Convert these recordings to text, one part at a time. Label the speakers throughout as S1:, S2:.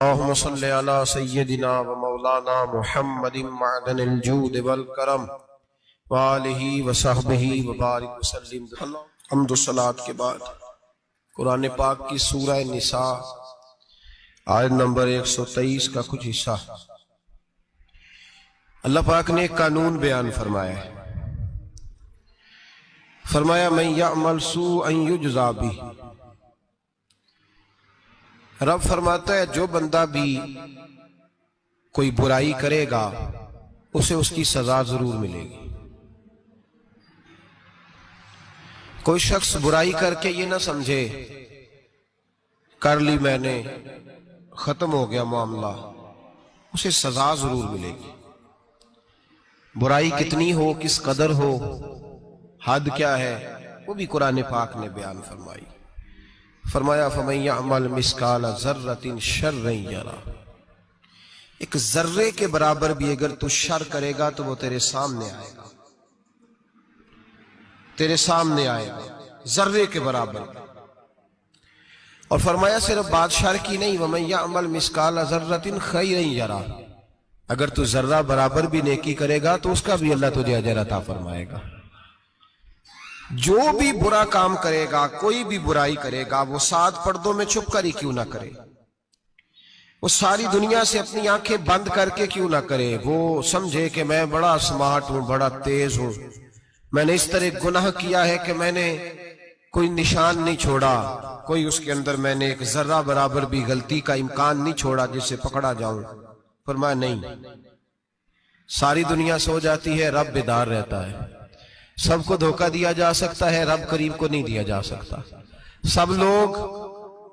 S1: اللهم صل على سيدنا ومولانا محمد معدن الجود والکرم وآلہ وصحبہ وبارک وسلم۔ حمد و صلاۃ کے بعد قرآن پاک کی سورہ نساء آیت نمبر 123 کا کچھ حصہ اللہ پاک نے ایک قانون بیان فرمایا ہے۔ فرمایا من یعمل سوءا یجزا بہ، رب فرماتا ہے جو بندہ بھی کوئی برائی کرے گا اسے اس کی سزا ضرور ملے گی۔ کوئی شخص برائی کر کے یہ نہ سمجھے کر لی میں نے ختم ہو گیا معاملہ، اسے سزا ضرور ملے گی۔ برائی کتنی ہو، کس قدر ہو، حد کیا ہے، وہ بھی قرآن پاک نے بیان فرمائی۔ فرمایا فَمَن يَعْمَلْ مِثْقَالَ ذَرَّةٍ شَرًّا يَرَهُ، ایک ذرے کے برابر بھی اگر تو شر کرے گا تو وہ تیرے سامنے آئے گا، تیرے سامنے آئے گا ذرے کے برابر۔ اور فرمایا صرف بات شر کی نہیں، وَمَن يَعْمَلْ مِثْقَالَ ذَرَّةٍ خَيْرًا يَرَهُ، اگر تو ذرہ برابر بھی نیکی کرے گا تو اس کا بھی اللہ تجھے اجر عطا فرمائے گا۔ جو بھی برا کام کرے گا، کوئی بھی برائی کرے گا، وہ 7 پردوں میں چھپ کر ہی کیوں نہ کرے، وہ ساری دنیا سے اپنی آنکھیں بند کر کے کیوں نہ کرے، وہ سمجھے کہ میں بڑا سمارٹ ہوں، بڑا تیز ہوں، میں نے اس طرح گناہ کیا ہے کہ میں نے کوئی نشان نہیں چھوڑا، کوئی اس کے اندر میں نے ایک ذرہ برابر بھی غلطی کا امکان نہیں چھوڑا جس سے پکڑا جاؤں۔ فرمایا نہیں، ساری دنیا سو جاتی ہے، رب بیدار رہتا ہے۔ سب کو دھوکہ دیا جا سکتا ہے، رب قریب کو نہیں دیا جا سکتا۔ سب لوگ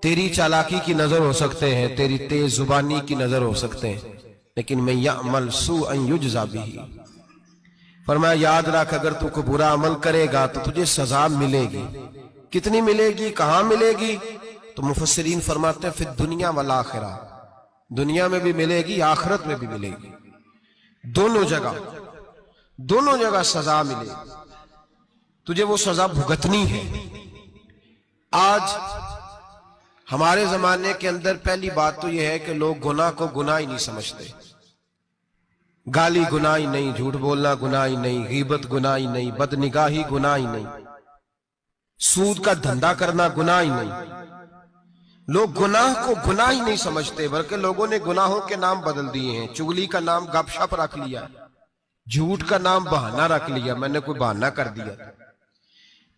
S1: تیری چالاکی کی نظر ہو سکتے ہیں، تیری تیز زبانی کی نظر ہو سکتے ہیں، لیکن من یعمل سوءا یجزا بہ، فرمایا یاد رکھ اگر تو کوئی برا عمل کرے گا تو تجھے سزا ملے گی۔ کتنی ملے گی، کہاں ملے گی؟ تو مفسرین فرماتے ہیں فی الدنیا والآخرہ، دنیا میں بھی ملے گی، آخرت میں بھی ملے گی، دونوں جگہ سزا ملے گی، تجھے وہ سزا بھگتنی ہے۔ آج ہمارے زمانے کے اندر پہلی بات تو یہ ہے کہ لوگ گناہ کو گناہ ہی نہیں سمجھتے۔ گالی گناہ ہی نہیں، جھوٹ بولنا گناہ ہی نہیں، غیبت گناہ ہی نہیں، بدنگاہی گناہ ہی نہیں، سود کا دھندا کرنا گناہ ہی نہیں۔ لوگ گناہ کو گناہ ہی نہیں سمجھتے، بلکہ لوگوں نے گناہوں کے نام بدل دیے ہیں۔ چگلی کا نام گپ شپ رکھ لیا، جھوٹ کا نام بہانہ رکھ لیا، میں نے کوئی بہانہ کر دیا۔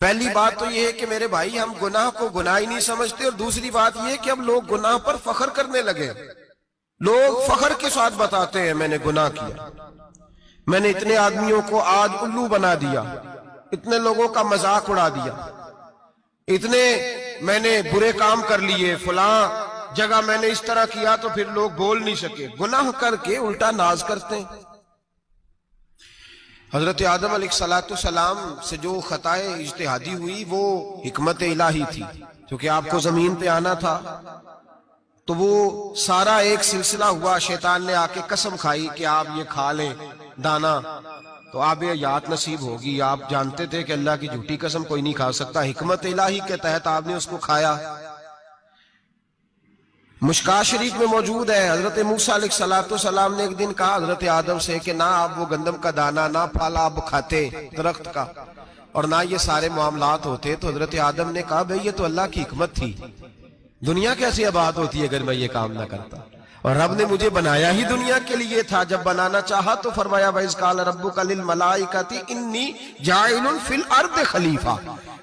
S1: پہلی بات تو یہ ہے کہ میرے بھائی ہم گناہ کو گناہ ہی نہیں سمجھتے، اور دوسری بات یہ ہے کہ اب لوگ گناہ پر فخر کرنے لگے۔ لوگ فخر کے ساتھ بتاتے ہیں میں نے گناہ کیا، میں نے اتنے آدمیوں کو آج الو بنا دیا، اتنے لوگوں کا مذاق اڑا دیا، اتنے میں نے برے کام کر لیے، فلاں جگہ میں نے اس طرح کیا تو پھر لوگ بول نہیں سکے۔ گناہ کر کے الٹا ناز کرتے ہیں۔ حضرت آدم علیہ السلام سے جو خطائے اجتہادی ہوئی وہ حکمت الہی تھی، کیونکہ آپ کو زمین پہ آنا تھا، تو وہ سارا ایک سلسلہ ہوا۔ شیطان نے آ کے قسم کھائی کہ آپ یہ کھا لیں دانا تو آپ یہ یاد نصیب ہوگی۔ آپ جانتے تھے کہ اللہ کی جھوٹی قسم کوئی نہیں کھا سکتا، حکمت الہی کے تحت آپ نے اس کو کھایا۔ مشکات شریف میں موجود ہے، حضرت موسیٰ علیہ السلام نے ایک دن کہا حضرت آدم سے کہ نہ آپ وہ گندم کا دانہ، نہ پھل آپ کھاتے درخت کا، اور نہ یہ سارے معاملات ہوتے۔ تو حضرت آدم نے کہا بھئی یہ تو اللہ کی حکمت تھی، دنیا کیسی آباد ہوتی ہے اگر میں یہ کام نہ کرتا، اور رب نے مجھے بنایا ہی دنیا کے لیے تھا۔ جب بنانا چاہا تو فرمایا وَإِذْ قَالَ رَبُّكَ لِلْمَلَائِكَةِ إِنِّي جَاعِلٌ فِي الْأَرْضِ خلیفہ،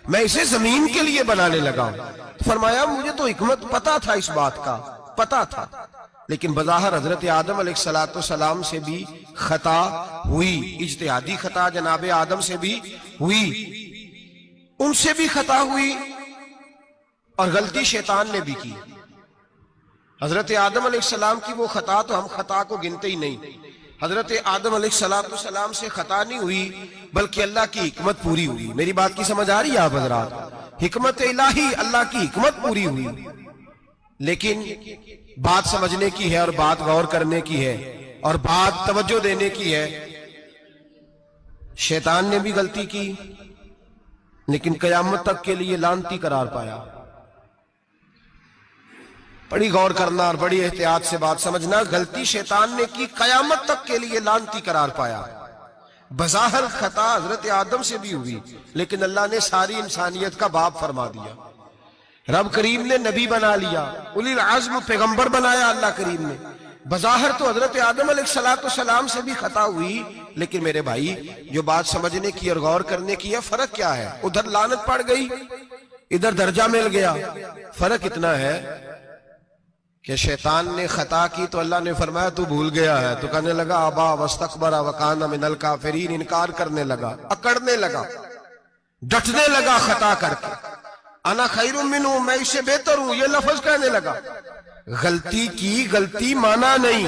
S1: میں اسے زمین کے لیے بنانے لگا ہوں۔ فرمایا مجھے تو حکمت پتا تھا، اس بات کا پتا تھا، لیکن بظاہر حضرت آدم علیہ السلام سے بھی خطا ہوئی، اجتہادی خطا جناب آدم سے بھی ہوئی، ان سے بھی خطا ہوئی، اور غلطی شیطان نے بھی کی۔ حضرت آدم علیہ السلام کی وہ خطا تو ہم خطا کو گنتے ہی نہیں۔ حضرت آدم علیہ السلام سے خطا نہیں ہوئی بلکہ اللہ کی حکمت پوری ہوئی۔ میری بات کی سمجھ آ رہی ہے آپ حضرات؟ حکمت الہی، اللہ کی حکمت پوری ہوئی، لیکن بات سمجھنے کی ہے، اور بات غور کرنے کی ہے، اور بات توجہ دینے کی ہے۔ شیطان نے بھی غلطی کی لیکن قیامت تک کے لیے لعنتی قرار پایا۔ بڑی غور کرنا اور بڑی احتیاط سے بات سمجھنا، غلطی شیطان نے کی، قیامت تک کے لیے لعنتی قرار پایا۔ بظاہر خطا حضرت آدم سے بھی ہوئی، لیکن اللہ نے ساری انسانیت کا باپ فرما دیا۔ رب کریم نے نبی بنا لیا، اولی العزم پیغمبر بنایا اللہ کریم نے۔ بظاہر تو حضرت آدم علیہ السلام سے بھی خطا ہوئی، لیکن میرے بھائی جو بات سمجھنے کی اور غور کرنے کی ہے، فرق کیا ہے؟ ادھر لعنت پڑ گئی، ادھر درجہ مل گیا۔ فرق اتنا ہے کہ شیطان نے خطا کی تو اللہ نے فرمایا تو بھول گیا ہے، تو کہنے لگا ابا واستکبر وکان من الکافرین، انکار کرنے لگا، اکڑنے لگا، ڈٹنے لگا خطا کر کے، انا خیر منہ، میں اس سے بہتر ہوں، یہ لفظ کہنے لگا۔ غلطی کی، غلطی مانا نہیں،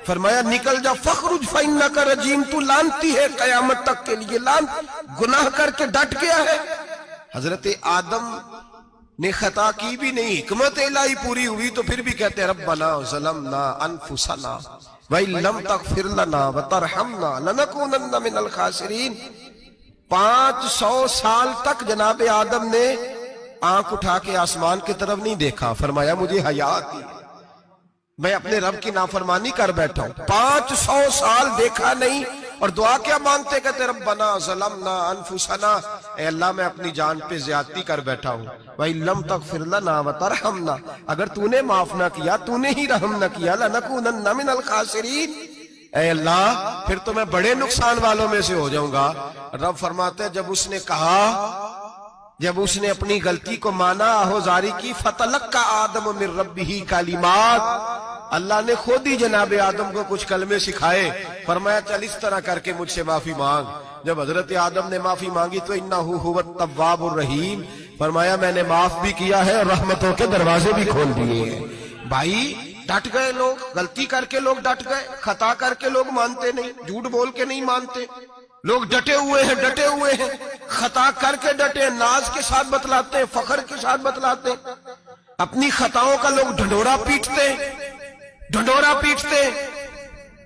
S1: فرمایا نکل جا، فخرج فإنک رجیم، تو لعنتی ہے قیامت تک کے لیے، گناہ کر کے ڈٹ گیا ہے۔ حضرت آدم نے خطا کی بھی نہیں، حکمت الہی پوری ہوئی تو پھر بھی کہتے ہیں ربنا ظلمنا انفسنا وَإِن لَمْ تَغْفِرْ لَنَا وَتَرْحَمْنَا لَنَكُونَنَّ مِنَ الْخَاسِرِينَ۔ 500 سال تک جناب آدم نے آنکھ اٹھا کے آسمان کی طرف نہیں دیکھا، فرمایا مجھے حیا آتی ہے، میں اپنے رب کی نافرمانی کر بیٹھا ہوں۔ 500 سال دیکھا نہیں، اور دعا کیا مانگتے؟ کہتے ربنا ظلمنا انفسنا، اے اللہ میں اپنی جان پہ زیادتی کر بیٹھا ہوں، وَإِن لَمْ تَغْفِرْ لَنَا وَتَرْحَمْنَا، اگر تو نے معاف نہ کیا، تو نے ہی رحم نہ کیا، لَنَكُونَنَّ مِنَ الْخَاسِرِينَ، اے اللہ پھر تو میں بڑے نقصان والوں میں سے ہو جاؤں گا۔ رب فرماتے ہیں جب اس نے کہا، جب اس نے اپنی غلطی کو مانا، آہوزاری کی، فَتَلَقَّى آدَمُ مِن رَبِّهِ کَلِمَاتٍ، اللہ نے خود ہی جناب آدم کو کچھ کلمے سکھائے، فرمایا چل اس طرح کر کے مجھ سے معافی مانگ۔ جب حضرت آدم نے معافی مانگی تو اِنَّهُ هُوَ التَّوَّابُ الرَّحِيمُ، فرمایا میں نے معاف بھی کیا ہے اور رحمتوں کے دروازے بھی کھول دیے ہیں۔ بھائی ڈٹ گئے لوگ، غلطی کر کے لوگ ڈٹ گئے، خطا کر کے لوگ مانتے نہیں، جھوٹ بول کے نہیں مانتے، لوگ ڈٹے ہوئے ہیں، ڈٹے ہوئے ہیں، خطا کر کے ڈٹے، ناز کے ساتھ بتلاتے ہیں، فخر کے ساتھ بتلاتے ہیں، اپنی خطاؤں کا لوگ ڈھنڈورا پیٹتے ہیں، ڈھنڈورا پیٹتے ہیں۔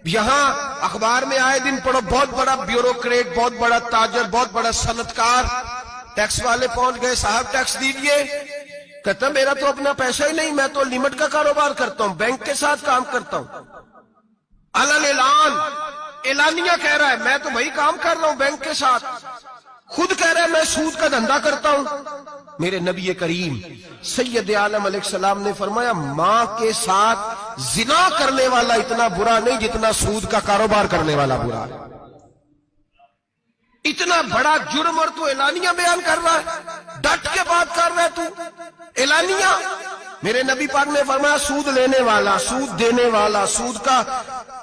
S1: یہاں اخبار میں آئے دن پڑھو، بہت بڑا بیوروکریٹ، بہت بڑا تاجر، بہت بڑا صنعتکار، ٹیکس والے پہنچ گئے، صاحب ٹیکس دیجئے، کہتا میرا تو اپنا پیسہ ہی نہیں، میں تو لمٹ کا کاروبار کرتا ہوں، بینک کے ساتھ کام کرتا ہوں، علن اعلان، اعلانیہ کہہ رہا ہے میں تو بھائی کام کر رہا ہوں بینک کے ساتھ، خود کہہ رہا ہے میں سود کا دھندا کرتا ہوں۔ میرے نبی کریم سید عالم علیہ السلام نے فرمایا ماں کے ساتھ زنا کرنے والا اتنا برا نہیں جتنا سود کا کاروبار کرنے والا برا ہے۔ اتنا بڑا جرم اور تو اعلانیہ بیان کر رہا ہے، ڈٹ کے بات کر رہا ہے تو اعلانیہ۔ میرے نبی پاک نے فرمایا سود لینے والا، سود دینے والا، سود کا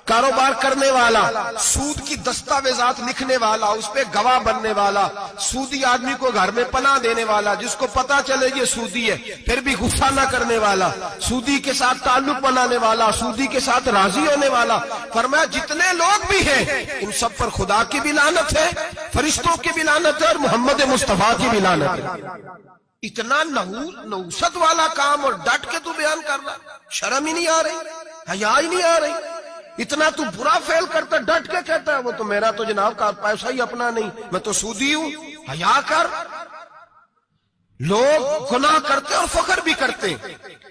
S1: کاروبار کرنے والا، سود کی دستاویزات لکھنے والا، اس پہ گواہ بننے والا، سودی آدمی کو گھر میں پناہ دینے والا، جس کو پتا چلے یہ سودی ہے پھر بھی غصہ نہ کرنے والا، سودی کے ساتھ تعلق بنانے والا، سودی کے ساتھ راضی ہونے والا، فرمایا جتنے لوگ بھی ہیں ان سب پر خدا کی بھی لعنت ہے، فرشتوں کی بھی لعنت ہے، اور محمد مصطفیٰ کی بھی لعنت ہے۔ اتنا نحوست والا کام اور ڈٹ کے تو بیان کر رہا، شرم ہی نہیں آ رہی، حیا ہی نہیں آ رہی، اتنا تو برا فعل کرتا، ڈٹ کے کہتا ہے وہ تو میرا تو جناب کا پیسہ ہی اپنا نہیں، میں تو سودی ہوں، حیا کر۔ لوگ گناہ کرتے اور فخر بھی کرتے،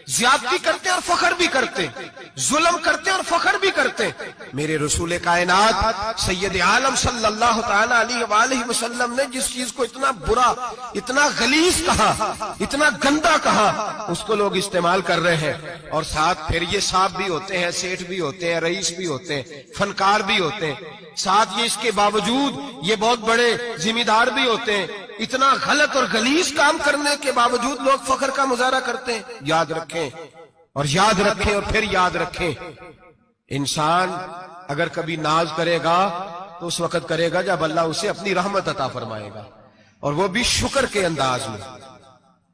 S1: زیادتی کرتے اور فخر بھی کرتے، ظلم کرتے اور فخر بھی کرتے۔ میرے رسول کائنات سید عالم صلی اللہ تعالی علیہ وآلہ وسلم نے جس چیز کو اتنا برا، اتنا غلیظ کہا، اتنا گندا کہا، اس کو لوگ استعمال کر رہے ہیں، اور ساتھ پھر یہ صاحب بھی ہوتے ہیں، سیٹھ بھی ہوتے ہیں، رئیس بھی ہوتے ہیں، فنکار بھی ہوتے ہیں، ساتھ یہ اس کے باوجود یہ بہت بڑے ذمہ دار بھی ہوتے ہیں۔ اتنا غلط اور غلیظ کام کرنے کے باوجود لوگ فخر کا مظاہرہ کرتے ہیں۔ یاد رکھیں اور یاد رکھیں اور پھر یاد رکھیں، انسان اگر کبھی ناز کرے گا تو اس وقت کرے گا جب اللہ اسے اپنی رحمت عطا فرمائے گا، اور وہ بھی شکر کے انداز میں۔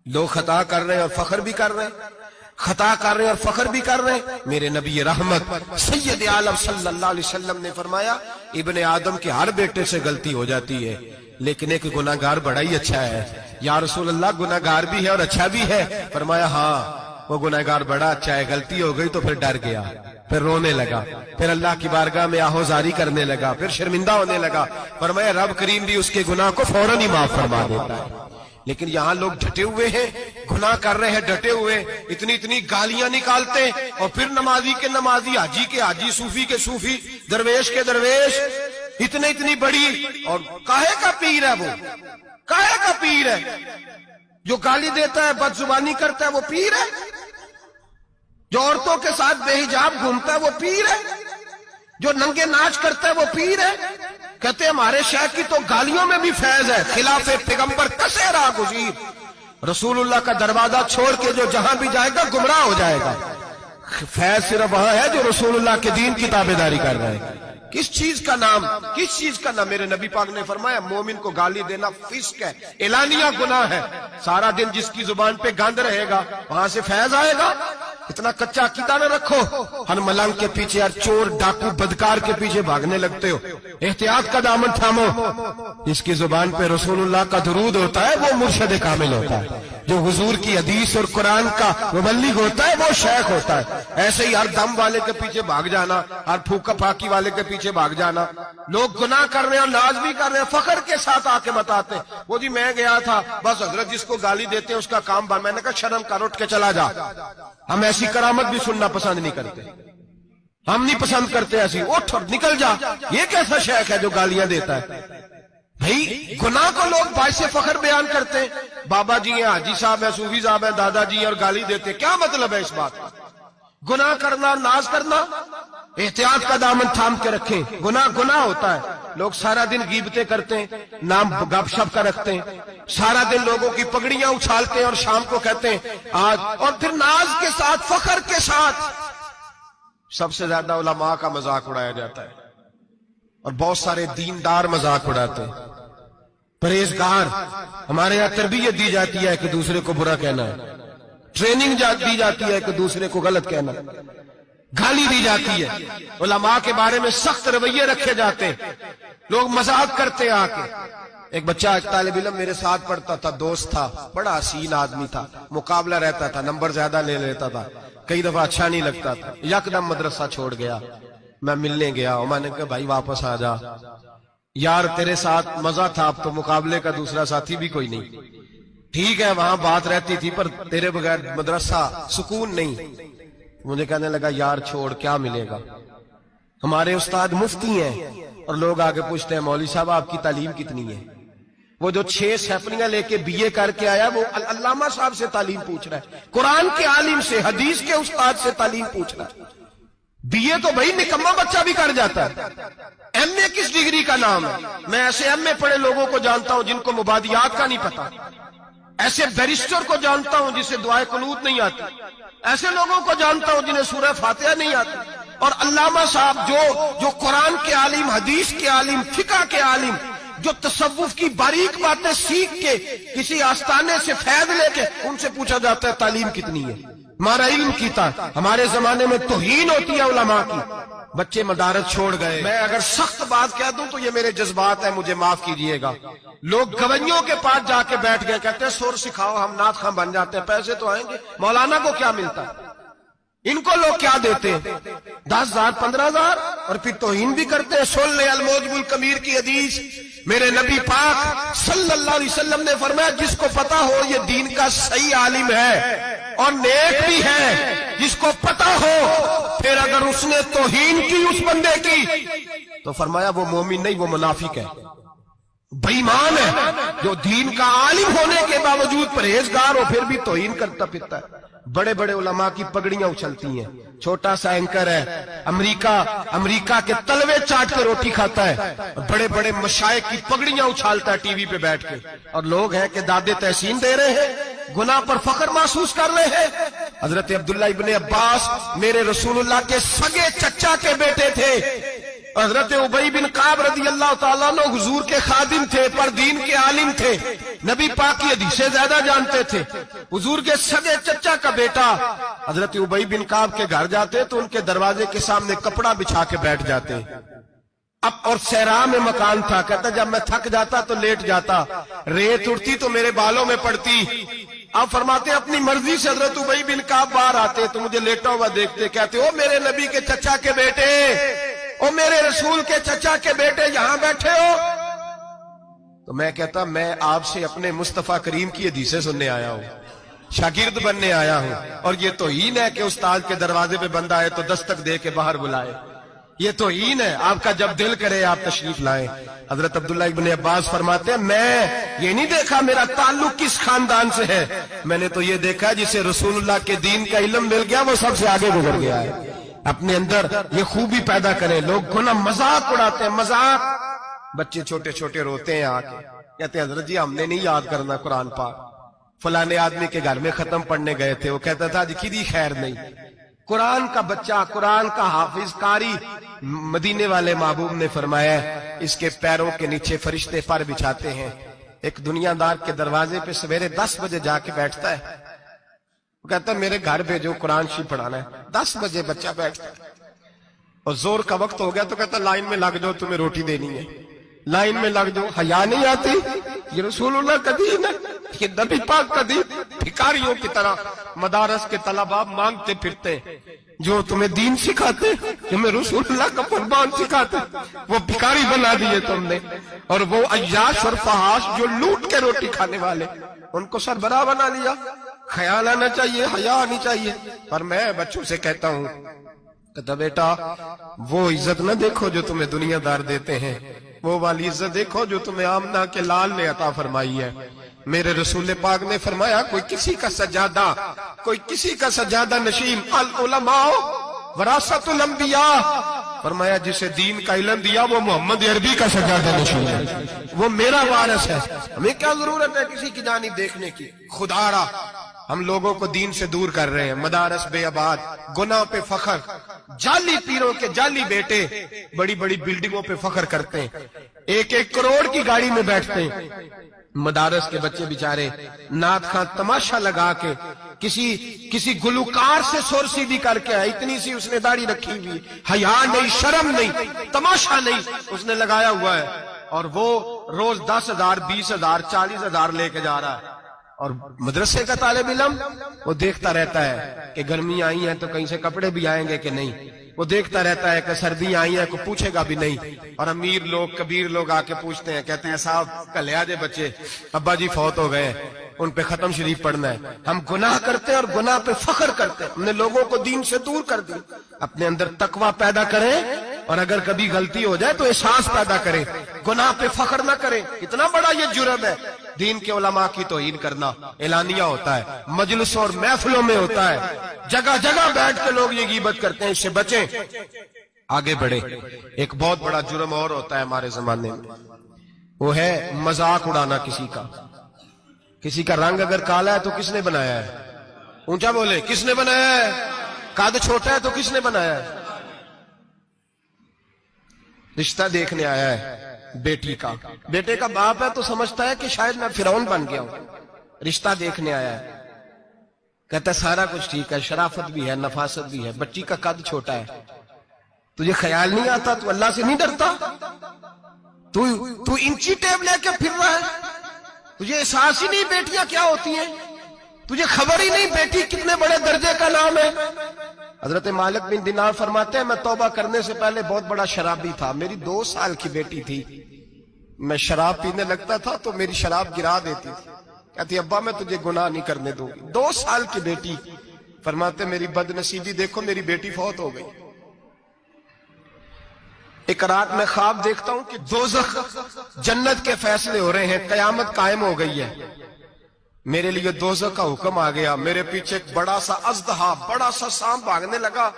S1: لوگ خطا کر رہے ہیں اور فخر بھی کر رہے ہیں، خطا کر رہے ہیں اور فخر بھی کر رہے ہیں۔ میرے نبی رحمت سید عالم صلی اللہ علیہ وسلم نے فرمایا ابن آدم کے ہر بیٹے سے غلطی ہو جاتی ہے، لیکن ایک گناہگار بڑا ہی اچھا ہے۔ یا رسول اللہ گناہگار بھی ہے اور اچھا بھی ہے؟ فرمایا ہاں وہ گناہگار بڑا اچھا ہے، غلطی ہو گئی تو پھر ڈر گیا، پھر رونے لگا، پھر اللہ کی بارگاہ میں آہوزاری کرنے لگا، پھر شرمندہ ہونے لگا۔ فرمایا رب کریم بھی اس کے گناہ کو فوراً ہی معاف فرما دیتا ہے۔ لیکن یہاں لوگ ڈٹے ہوئے ہیں، گناہ کر رہے ہیں ڈٹے ہوئے، اتنی اتنی گالیاں نکالتے، اور پھر نمازی کے نمازی، حاجی کے حاجی، صوفی کے صوفی، درویش کے درویش، اتنی بڑی، اور کاہے کا پیر ہے وہ؟ کاہے کا پیر ہے؟ جو گالی دیتا ہے، بد زبانی کرتا ہے، وہ پیر ہے؟ جو عورتوں کے ساتھ بے حجاب گھومتا ہے، وہ پیر ہے؟ جو ننگے ناچ کرتا ہے، وہ پیر ہے؟ کہتے ہیں ہمارے شیخ کی تو گالیوں میں بھی فیض ہے، خلاف پیغمبر کسے راہ گزیر، رسول اللہ کا دروازہ چھوڑ کے جو جہاں بھی جائے گا گمراہ ہو جائے گا۔ فیض صرف وہاں ہے جو رسول اللہ کے دین کی تابعداری کر رہے ہیں۔ کس چیز کا نام، کس چیز کا نام؟ میرے نبی پاک نے فرمایا مومن کو گالی دینا فسق ہے، اعلانیہ گناہ ہے۔ سارا دن جس کی زبان پہ گند رہے گا وہاں سے فیض آئے گا؟ اتنا کچا عقیدہ نہ رکھو، ہر ملنگ کے پیچھے، ہر چور ڈاکو بدکار کے پیچھے بھاگنے لگتے ہو۔ احتیاط کا دامن تھامو، جس کی زبان پہ رسول اللہ کا درود ہوتا ہے وہ مرشد کامل ہوتا ہے، جو حضور کی حدیث اور قرآن کا مبلغ ہوتا ہے وہ شیخ ہوتا ہے۔ ایسے ہی ہر دم والے کے پیچھے بھاگ جانا، ہر پھوکا پھاکی والے کے پیچھے بھاگ جانا۔ لوگ گناہ کر رہے ہیں اور ناز بھی کر رہے ہیں، فخر کے ساتھ آ کے بتاتے ہیں وہ جی میں گیا تھا، بس حضرت جس کو گالی دیتے ہیں اس کا کام بند۔ میں نے کہا شرم کر، اٹھ کے چلا جا۔ ہم ایسی کرامت بھی سننا پسند نہیں کرتے، ہم نہیں پسند کرتے ایسی، اٹھ اور نکل جا۔ یہ کیسا شیخ ہے جو گالیاں دیتا ہے؟ بھئی گناہ کو لوگ باعث فخر بیان کرتے ہیں، بابا جی ہیں، حاجی صاحب ہیں، صوفی صاحب ہیں، دادا جی ہیں، اور گالی دیتے ہیں۔ کیا مطلب ہے اس بات کا؟ گناہ کرنا، ناز کرنا، احتیاط کا دامن تھام کے رکھیں۔ گناہ ہوتا ہے۔ لوگ سارا دن غیبتیں کرتے ہیں، نام گپ شپ کا رکھتے ہیں، سارا دن لوگوں کی پگڑیاں اچھالتے ہیں اور شام کو کہتے ہیں آج، اور پھر ناز کے ساتھ، فخر کے ساتھ سب سے زیادہ علماء کا مذاق اڑایا جاتا ہے، اور بہت سارے دیندار مذاق اڑاتے ہیں، پرہیزگار۔ ہمارے یہاں تربیت دی جاتی ہے کہ دوسرے کو برا کہنا ہے، ٹریننگ دی جاتی ہے کہ دوسرے کو غلط کہنا، گالی دی جاتی ہے، علماء کے بارے میں سخت رویے رکھے جاتے ہیں، لوگ مذاق کرتے ہیں آ کے۔ ایک بچہ، ایک طالب علم میرے ساتھ پڑھتا تھا، دوست تھا، بڑا حسین آدمی تھا، مقابلہ رہتا تھا، نمبر زیادہ لے لیتا تھا، کئی دفعہ اچھا نہیں لگتا تھا، یکدم مدرسہ چھوڑ گیا۔ میں ملنے گیا اور میں نے کہا بھائی واپس آ جا یار، تیرے ساتھ مزہ تھا، اب تو مقابلے کا دوسرا ساتھی بھی کوئی نہیں۔ ٹھیک ہے وہاں بات رہتی تھی پر تیرے بغیر مدرسہ سکون نہیں۔ مجھے کہنے لگا یار چھوڑ، کیا ملے گا؟ ہمارے استاد مفتی ہیں اور لوگ آگے پوچھتے ہیں مولوی صاحب آپ کی تعلیم کتنی ہے؟ وہ جو 6 سیپلیاں لے کے بی اے کر کے آیا وہ علامہ صاحب سے تعلیم پوچھ رہا ہے، قرآن کے عالم سے، حدیث کے استاد سے تعلیم پوچھ رہا ہے۔ بی اے تو بھائی نکمہ بچہ بھی کر جاتا ہے، ایم اے کس ڈگری کا نام ہے؟ میں ایسے ایم اے پڑھے لوگوں کو جانتا ہوں جن کو مبادیات کا نہیں پتا، ایسے بیرسٹر کو جانتا ہوں جسے دعائے قنوت نہیں آتی، ایسے لوگوں کو جانتا ہوں جنہیں سورہ فاتحہ نہیں آتی، اور علامہ صاحب جو قرآن کے عالم، حدیث کے عالم، فقہ کے عالم، جو تصوف کی باریک باتیں سیکھ کے کسی آستانے سے فیض لے کے، ان سے پوچھا جاتا ہے تعلیم کتنی ہے؟ ہمارا علم کیتا۔ ہمارے زمانے میں توہین ہوتی ہے علماء کی، بچے مدارس چھوڑ گئے۔ میں اگر سخت بات کہہ دوں تو یہ میرے جذبات ہیں، مجھے معاف کیجئے گا۔ لوگ گویوں کے پاس جا کے بیٹھ گئے، کہتے ہیں سر سکھاؤ، ہم نعت خواں بن جاتے ہیں، پیسے تو آئیں گے۔ مولانا کو کیا ملتا ہے؟ ان کو لوگ کیا دیتے ہیں؟ 10,000 15,000، اور پھر توہین بھی کرتے ہیں۔ سن لے الموجب الکبیر کی حدیث، میرے نبی پاک صلی اللہ علیہ وسلم نے فرمایا جس کو پتا ہو یہ دین کا صحیح عالم ہے اور نیک بھی ہے، جس کو پتا ہو، پھر اگر اس نے توہین کی اس بندے کی تو فرمایا وہ مومن نہیں، وہ منافق ہے، بے ایمان ہے، جو دین کا عالم ہونے کے باوجود پرہیزگار ہو پھر بھی توہین کرتا پھرتا ہے۔ بڑے بڑے علماء کی پگڑیاں اچھلتی ہیں، چھوٹا سا اینکر ہے امریکہ کے تلوے چاٹ کے روٹی کھاتا ہے، بڑے بڑے مشائخ کی پگڑیاں اچھالتا ہے ٹی وی پہ بیٹھ کے، اور لوگ ہیں کہ دادے تحسین دے رہے ہیں، گناہ پر فخر محسوس کر رہے ہیں۔ حضرت عبداللہ ابن عباس میرے رسول اللہ کے سگے چچا کے بیٹے تھے، حضرت ابی بن کعب رضی اللہ تعالیٰ عنہ حضور کے خادم تھے، پر دین کے عالم تھے، نبی پاک کی حدیثیں زیادہ جانتے تھے۔ حضور کے سگے چچا کا بیٹا حضرت ابی بن کعب کے گھر جاتے تو ان کے دروازے کے سامنے کپڑا بچھا کے بیٹھ جاتے۔ اب اور صحرا میں مکان تھا، کہتا جب میں تھک جاتا تو لیٹ جاتا، ریت اڑتی تو میرے بالوں میں پڑتی۔ آپ فرماتے اپنی مرضی سے حضرت ابی بن کعب باہر آتے تو مجھے لیٹا ہوا دیکھتے، کہتے او میرے نبی کے چچا کے بیٹے، او میرے رسول کے چچا کے بیٹے یہاں بیٹھے ہو؟ تو میں کہتا میں آپ سے اپنے مصطفیٰ کریم کی حدیثیں سننے آیا ہوں، شاگرد بننے آیا ہوں، اور یہ توہین ہے کہ استاد کے دروازے پہ بندہ آئے تو دستک دے کے باہر بلائے، یہ توہین ہے۔ آپ کا جب دل کرے آپ تشریف لائیں۔ حضرت عبداللہ ابن عباس فرماتے ہیں میں یہ نہیں دیکھا میرا تعلق کس خاندان سے ہے، میں نے تو یہ دیکھا جسے رسول اللہ کے دین کا علم مل گیا وہ سب سے آگے گزر گیا ہے۔ اپنے اندر یہ خوبی پیدا کریں۔ لوگ گناہ مذاق اڑاتے ہیں، مذاق، بچے چھوٹے چھوٹے روتے ہیں آ کے، کہتے ہیں حضرت جی ہم نے نہیں یاد کرنا قرآن پاک، فلانے آدمی کے گھر میں ختم پڑھنے گئے تھے، وہ کہتا تھا کدی خیر نہیں۔ قرآن کا بچہ، قرآن کا حافظ قاری، مدینے والے محبوب نے فرمایا اس کے پیروں کے نیچے فرشتے پر بچھاتے ہیں۔ ایک دنیا دار کے دروازے پہ سویرے 10 بجے جا کے بیٹھتا ہے، وہ کہتا ہے میرے گھر بھیجو قرآن شریف پڑھانا ہے۔ 10 بجے بچہ بیٹھتا ہے، اور زور کا وقت ہو گیا تو کہتا لائن میں لگ جاؤ تمہیں روٹی دینی ہے، لائن میں لگ جاؤ۔ حیا نہیں آتی؟ یہ رسول اللہ کا دین ہے، یہ نبی پاک کا دین۔ بھکاریوں کی طرح مدارس کے طلباء مانگتے پھرتے جو تمہیں دین سکھاتے، تمہیں رسول اللہ کا فرمان سکھاتے، وہ بھکاری بنا دیے تم نے۔ اور وہ عیاش اور فحاش جو لوٹ کے روٹی کھانے والے، ان کو سربراہ بنا لیا۔ خیال آنا چاہیے، حیا آنی چاہیے۔ پر میں بچوں سے کہتا ہوں کہتا بیٹا وہ عزت نہ دیکھو جو تمہیں دنیا دار دیتے ہیں، وہ والی عزت دیکھو جو تمہیں آمنہ کے لال نے عطا فرمائی ہے۔ میرے رسول پاک نے فرمایا کوئی کسی کا سجادہ، کوئی کسی کا سجادہ نشین، العلماء وراثت الانبیاء، فرمایا جسے دین کا علم دیا وہ محمد عربی کا سجادہ نشین ہے، وہ میرا وارث ہے۔ ہمیں کیا ضرورت ہے کسی کی جانب دیکھنے کی؟ خدا را ہم لوگوں کو دین سے دور کر رہے ہیں، مدارس بے آباد، گناہ پہ فخر، جعلی پیروں کے جعلی بیٹے بڑی بڑی بلڈنگوں پہ فخر کرتے ہیں، 1-1 کروڑ کی گاڑی میں بیٹھتے ہیں۔ مدارس کے بچے بیچارے نعت خواں تماشا لگا کے کسی گلوکار سے سر سیدھی کر کے آئے، اتنی سی اس نے داڑھی رکھی ہوئی، حیا نہیں، شرم نہیں، تماشا نہیں، اس نے لگایا ہوا ہے، اور وہ روز 10,000 20,000 40,000 لے کے جا رہا ہے۔ اور مدرسے کا طالب علم وہ دیکھتا رہتا ہے کہ گرمی آئی ہیں تو کہیں سے کپڑے بھی آئیں گے کہ نہیں، وہ دیکھتا رہتا ہے کہ سردی آئی ہے، کوئی پوچھے گا بھی نہیں۔ اور امیر لوگ، کبیر لوگ آ کے پوچھتے ہیں، کہتے ہیں صاحب کل آجے بچے، ابا جی فوت ہو گئے، ان پہ ختم شریف پڑھنا ہے۔ ہم گناہ کرتے ہیں اور گناہ پہ فخر کرتے ہیں، ہم نے لوگوں کو دین سے دور کر دی۔ اپنے اندر تقوی پیدا کریں، اور اگر کبھی غلطی ہو جائے تو احساس پیدا کریں، گناہ پہ فخر نہ کریں۔ اتنا بڑا یہ جرم ہے دین کے علماء کی توہین کرنا، اعلانیہ ہوتا ہے، مجلسوں اور محفلوں میں ہوتا ہے، جگہ جگہ بیٹھ کے لوگ یہ غیبت کرتے ہیں، اس سے بچیں، آگے بڑھیں۔ ایک بہت بڑا جرم اور ہوتا ہے ہمارے زمانے میں، وہ ہے مذاق اڑانا کسی کا۔ کسی کا رنگ اگر کالا ہے تو کس نے بنایا ہے؟ اونچا بولے، کس نے بنایا ہے؟ قد چھوٹا ہے تو کس نے بنایا ہے؟ رشتہ دیکھنے آیا ہے بیٹی کا، بیٹے کا باپ ہے تو سمجھتا ہے کہ شاید میں فرعون بن گیا ہوں، رشتہ دیکھنے آیا ہے، کہتا ہے سارا کچھ ٹھیک ہے، شرافت بھی ہے، نفاست بھی ہے، بچی کا قد چھوٹا ہے، تجھے خیال نہیں آتا؟ تو اللہ سے نہیں ڈرتا؟ تو انچی ٹیپ لے کے پھر رہا ہے، تجھے احساس ہی نہیں بیٹیاں کیا ہوتی ہیں، تجھے خبر ہی نہیں بیٹی کتنے بڑے درجے کا نام ہے۔ حضرت مالک بن دینار فرماتے ہیں میں توبہ کرنے سے پہلے بہت بڑا شرابی تھا، میری 2 سال کی بیٹی تھی، میں شراب پینے لگتا تھا تو میری شراب گرا دیتی تھی، کہتی ابا میں تجھے گناہ نہیں کرنے دوں گی۔ 2 سال کی بیٹی، فرماتے میری بد نصیبی دیکھو میری بیٹی فوت ہو گئی۔ ایک رات میں خواب دیکھتا ہوں کہ دوزخ جنت کے فیصلے ہو رہے ہیں، قیامت قائم ہو گئی ہے، میرے لیے دوزخ کا حکم آ گیا، میرے پیچھے ایک بڑا سا اژدہا، بڑا سا سانپ بھاگنے لگا،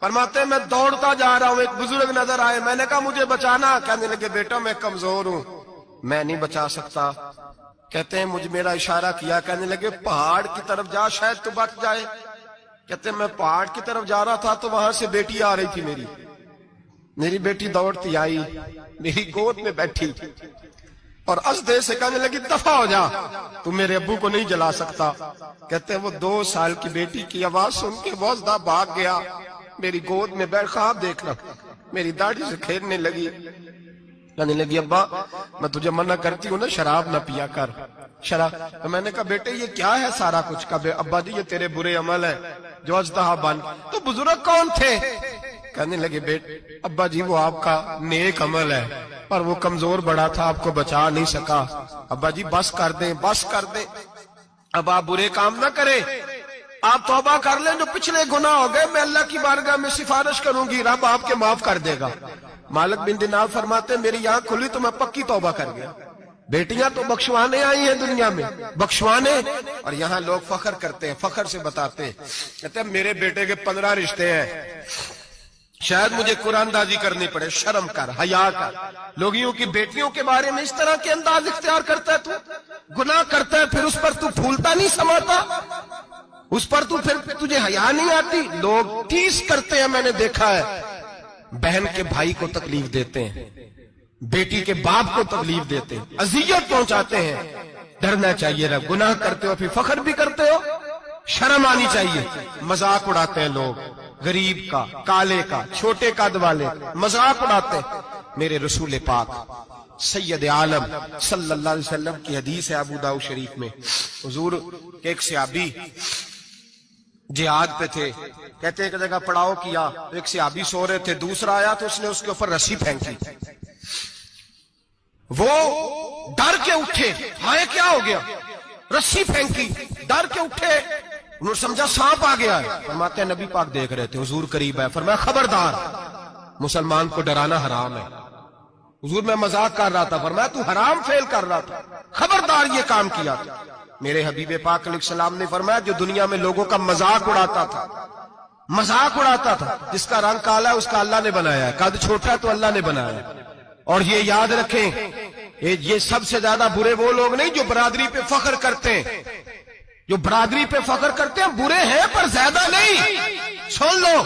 S1: فرماتے ہیں میں دوڑتا جا رہا ہوں، ایک بزرگ نظر آئے، میں نے کہا مجھے بچانا، کہنے لگے بیٹا میں کمزور ہوں، میں نہیں بچا سکتا، کہتے ہیں مجھے میرا اشارہ کیا، کہنے لگے پہاڑ کی طرف جا شاید تو بچ جائے، کہتے ہیں میں پہاڑ کی طرف جا رہا تھا تو وہاں سے بیٹی آ رہی تھی، میری بیٹی دوڑتی آئی، میری گود میں بیٹھی اور ازدے سے کہنے لگی دفع ہو جا، تو میرے ابو کو نہیں جلا سکتا، کہتے ہیں وہ 2 سال کی بیٹی کی آواز سن کے وہ ازدہ بھاگ گیا، میری گود میں بیٹھ خواب دیکھنا، میری داڑھی سے کھیلنے لگی، کہنے لگی ابا میں تجھے منع کرتی ہوں نا شراب نہ پیا کر، شراب، تو میں نے کہا بیٹے یہ کیا ہے سارا کچھ؟ کہا ابا جی یہ تیرے برے عمل ہے جو ازدہا بن۔ تو بزرگ کون تھے؟ کہنے لگے بیٹے ابا جی وہ آپ کا نیک عمل ہے پر وہ کمزور بڑا تھا آپ کو بچا نہیں سکا. ابا جی بس کر دیں بس کر دیں, اب آپ برے کام نہ کریں, آپ توبہ کر لیں, جو پچھلے گناہ ہو گئے میں اللہ کی بارگاہ میں سفارش کروں گی, رب آپ کے معاف کر دے گا. مالک بن دینار فرماتے میری آنکھ کھلی تو میں پکی توبہ کر گیا. بیٹیاں تو بخشوانے آئی ہیں دنیا میں, بخشوانے, اور یہاں لوگ فخر کرتے ہیں, فخر سے بتاتے ہیں, کہتے ہیں میرے بیٹے کے 15 رشتے ہیں, شاید مجھے قرآن دازی کرنی پڑے. شرم کر, حیا کر. لوگیوں کی بیٹیوں کے بارے میں اس طرح کے انداز اختیار کرتا ہے, تو گناہ کرتا ہے پھر اس پر تو پھولتا نہیں سماتا, اس پر تو پھر تجھے حیا نہیں آتی. لوگ ٹیس کرتے ہیں, میں نے دیکھا ہے, بہن کے بھائی کو تکلیف دیتے ہیں, بیٹی کے باپ کو تکلیف دیتے ہیں, اذیت پہنچاتے ہیں. ڈرنا چاہیے نا, گناہ کرتے ہو پھر فخر بھی کرتے ہو, شرم آنی چاہیے. مذاق اڑاتے ہیں لوگ, غریب کا, کالے کا, چھوٹے قد والے مذاق اڑاتے ہیں. میرے رسول پاک سید عالم صلی اللہ علیہ وسلم کی حدیث ہے ابو داؤد شریف میں, حضور کے ایک صحابی جہاد پہ تھے, کہتے ہیں ایک جگہ پڑاؤ کیا, ایک صحابی سو رہے تھے, دوسرا آیا تو اس نے اس کے اوپر رسی پھینکی. وہ ڈر کے اٹھے, ہائے کیا ہو گیا, رسی پھینکی, ڈر کے اٹھے, انہوں نے سمجھا سانپ آ گیا ہے. فرماتے ہیں نبی پاک دیکھ رہے تھے, حضور قریب ہے, فرمایا خبردار مسلمان کو ڈرانا حرام ہے. حضور میں مذاق کر رہا تھا, فرمایا تو حرام فعل کر رہا تھا, خبردار یہ کام کیا تھا. میرے حبیب پاک علیہ السلام نے فرمایا جو دنیا میں لوگوں کا مذاق اڑاتا تھا, مذاق اڑاتا تھا, جس کا رنگ کالا ہے اس کا اللہ نے بنایا ہے, قد چھوٹا ہے تو اللہ نے بنایا ہے. اور یہ یاد رکھیں یہ سب سے زیادہ برے وہ لوگ نہیں جو برادری پہ فخر کرتے ہیں, جو برادری پہ فخر کرتے ہیں برے ہیں پر زیادہ نہیں. سن لو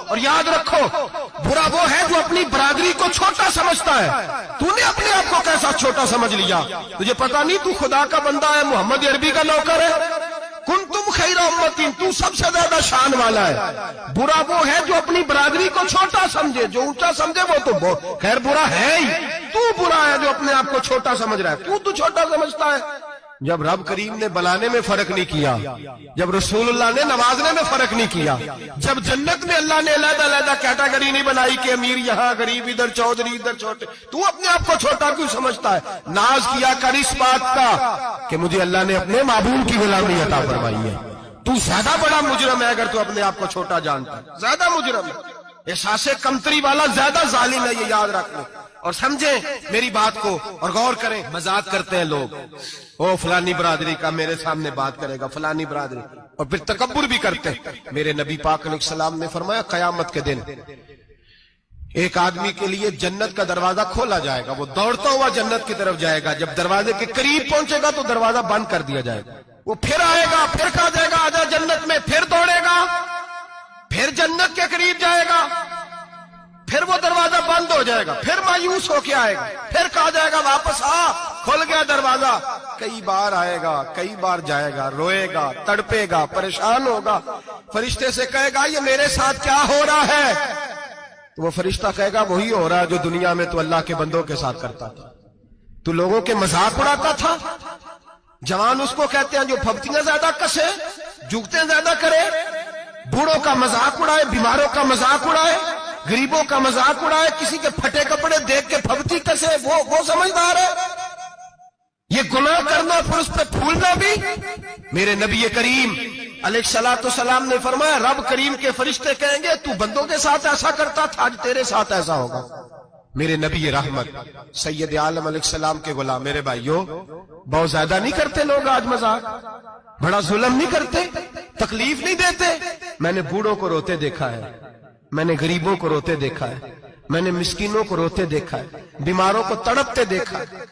S1: اور یاد رکھو, برا وہ ہے جو اپنی برادری کو چھوٹا سمجھتا ہے. تو نے اپنے آپ کو کیسا چھوٹا سمجھ لیا, تجھے پتا نہیں تو خدا کا بندہ ہے, محمد عربی کا نوکر ہے. کنتم خیر امتی, تو سب سے زیادہ شان والا ہے. برا وہ ہے جو اپنی برادری کو چھوٹا سمجھے, جو اونچا سمجھے وہ تو خیر برا ہے ہی. تو برا ہے جو اپنے آپ کو چھوٹا سمجھ رہا ہے, تو چھوٹا سمجھتا ہے. جب رب کریم نے بلانے میں فرق نہیں کیا, جب رسول اللہ نے نوازنے میں فرق نہیں کیا, جب جنت میں اللہ نے علیحدہ علیحدہ کیٹیگری نہیں بنائی کہ امیر یہاں, غریب ادھر, چودھری ادھر, چھوٹے, تو اپنے آپ کو چھوٹا کیوں سمجھتا ہے؟ ناز کیا کر اس بات کا کہ مجھے اللہ نے اپنے معبود کی غلامی عطا فرمائی ہے. تو زیادہ بڑا مجرم ہے اگر تو اپنے آپ کو چھوٹا جانتا ہے, زیادہ مجرم ہے. احساس کمتری والا زیادہ ظالم ہے, یہ یاد رکھ لیں اور سمجھیں میری بات کو اور غور کریں. مذاق کرتے ہیں لوگ, او فلانی برادری کا میرے سامنے بات کرے گا, فلانی برادری, اور پھر تکبر بھی کرتے ہیں. میرے نبی پاک علیہ السلام نے فرمایا قیامت کے دن ایک آدمی کے لیے جنت کا دروازہ کھولا جائے گا, وہ دوڑتا ہوا جنت کی طرف جائے گا. جب دروازے کے قریب پہنچے گا تو دروازہ بند کر دیا جائے گا. وہ پھر آئے گا, پھر کہا جائے گا آجا جنت میں, پھر دوڑے گا, پھر جنت کے قریب جائے گا, پھر وہ دروازہ بند ہو جائے گا, پھر مایوس ہو کے آئے گا, پھر کہا جائے گا واپس آ, کھل گیا دروازہ. کئی بار آئے گا, کئی بار جائے گا, روئے گا, تڑپے گا, پریشان ہوگا. فرشتے سے کہے گا یہ میرے ساتھ کیا ہو رہا ہے؟ تو وہ فرشتہ کہے گا وہی ہو رہا ہے جو دنیا میں تو اللہ کے بندوں کے ساتھ کرتا تھا, تو لوگوں کے مذاق اڑاتا تھا. جوان اس کو کہتے ہیں جو پھپتیاں زیادہ کسے, جھکتے زیادہ کرے, بوڑھوں کا مذاق اڑائے, بیماروں کا مذاق اڑائے, غریبوں کا مذاق اڑائے, کسی کے پھٹے کپڑے دیکھ کے پھپتی کسے, وہ سمجھدار ہے. یہ گناہ کرنا پھر اس پہ پھولنا بھی. میرے نبی کریم علیہ الصلوۃ والسلام نے فرمایا رب کریم کے فرشتے کہیں گے تو بندوں کے ساتھ ایسا کرتا تھا, آج تیرے ساتھ ایسا ہوگا. میرے نبی رحمت سید عالم علیہ السلام کے غلام, میرے بھائیوں بہت زیادہ نہیں کرتے لوگ آج مذاق, بڑا ظلم نہیں کرتے, تکلیف نہیں دیتے. میں نے بوڑھوں کو روتے دیکھا ہے, میں نے غریبوں کو روتے دیکھا ہے, میں نے مسکینوں کو روتے دیکھا ہے, بیماروں کو تڑپتے دیکھا ہے.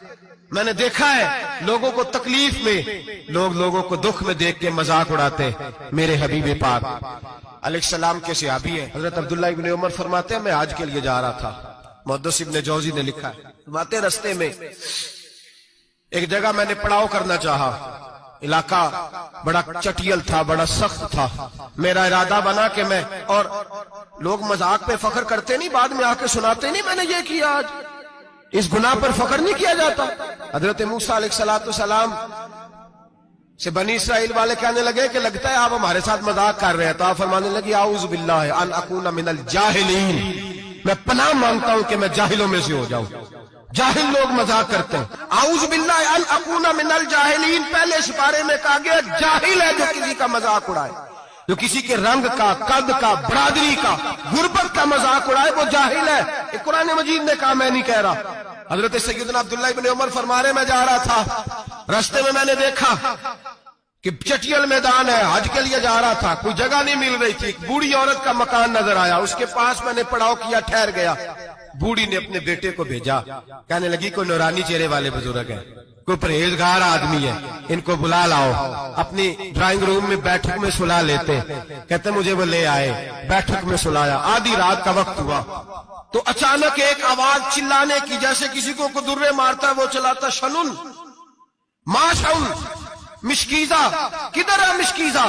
S1: میں نے دیکھا ہے لوگوں کو تکلیف میں, لوگوں کو دکھ میں دیکھ کے مذاق اڑاتے. میرے حبیب پاک علیہ السلام کے صحابی ہیں حضرت عبداللہ ابن عمر فرماتے ہیں میں حج کے لیے جا رہا تھا. محدث ابن جوزی نے لکھا ہے, فرماتے رستے میں ایک جگہ میں نے پڑاؤ کرنا چاہا, علاقہ بڑا چٹیل تھا, بڑا سخت تھا. میرا ارادہ بنا کہ میں, اور لوگ مذاق پہ فخر کرتے نہیں, بعد میں آ کے سناتے نہیں میں نے یہ کیا, آج اس گناہ پر فخر نہیں کیا جاتا. حضرت موسیٰ علیہ السلام سے بنی اسرائیل والے کہنے لگے کہ لگتا ہے آپ ہمارے ساتھ مذاق کر رہے ہیں، تو آپ فرمانے لگی اعوذ باللہ ان اکون من الجاہلین، میں پناہ مانگتا ہوں کہ میں جاہلوں میں سے ہو جاؤں۔ جاہل لوگ مذاق کرتے ہیں، اعوذ باللہ ان اکون من الجاہلین پہلے سپارے میں کہا گیا جاہل ہے جو کسی کا مذاق اڑائے، جو کسی کے رنگ کا، قد کا، برادری کا، غربت کا مذاق اڑائے وہ جاہل ہے۔ یہ قرآن مجید نے کہا، میں نہیں کہہ رہا۔ حضرت سیدنا عبداللہ ابن عمر فرما رہے میں جا رہا تھا، رستے میں نے دیکھا کہ چٹیل میدان ہے، حج کے لیے جا رہا تھا، کوئی جگہ نہیں مل رہی تھی، ایک بوڑھی عورت کا مکان نظر آیا، اس کے پاس میں نے پڑاؤ کیا، ٹھہر گیا۔ بوڑھی نے اپنے بیٹے کو بھیجا، کہنے لگی کوئی نورانی چہرے والے بزرگ ہیں، کوئی پرہیزگار آدمی ہے، ان کو بلا لاؤ، اپنی ڈرائنگ روم میں بیٹھک میں سلا لیتے۔ کہتے مجھے وہ لے آئے، بیٹھک میں سلایا، آدھی رات کا وقت ہوا تو اچانک ایک آواز چلانے کی، جیسے کسی کو درے مارتا ہے وہ چلاتا، شنن ما شن مشکیزہ، کدھر ہے مشکیزہ،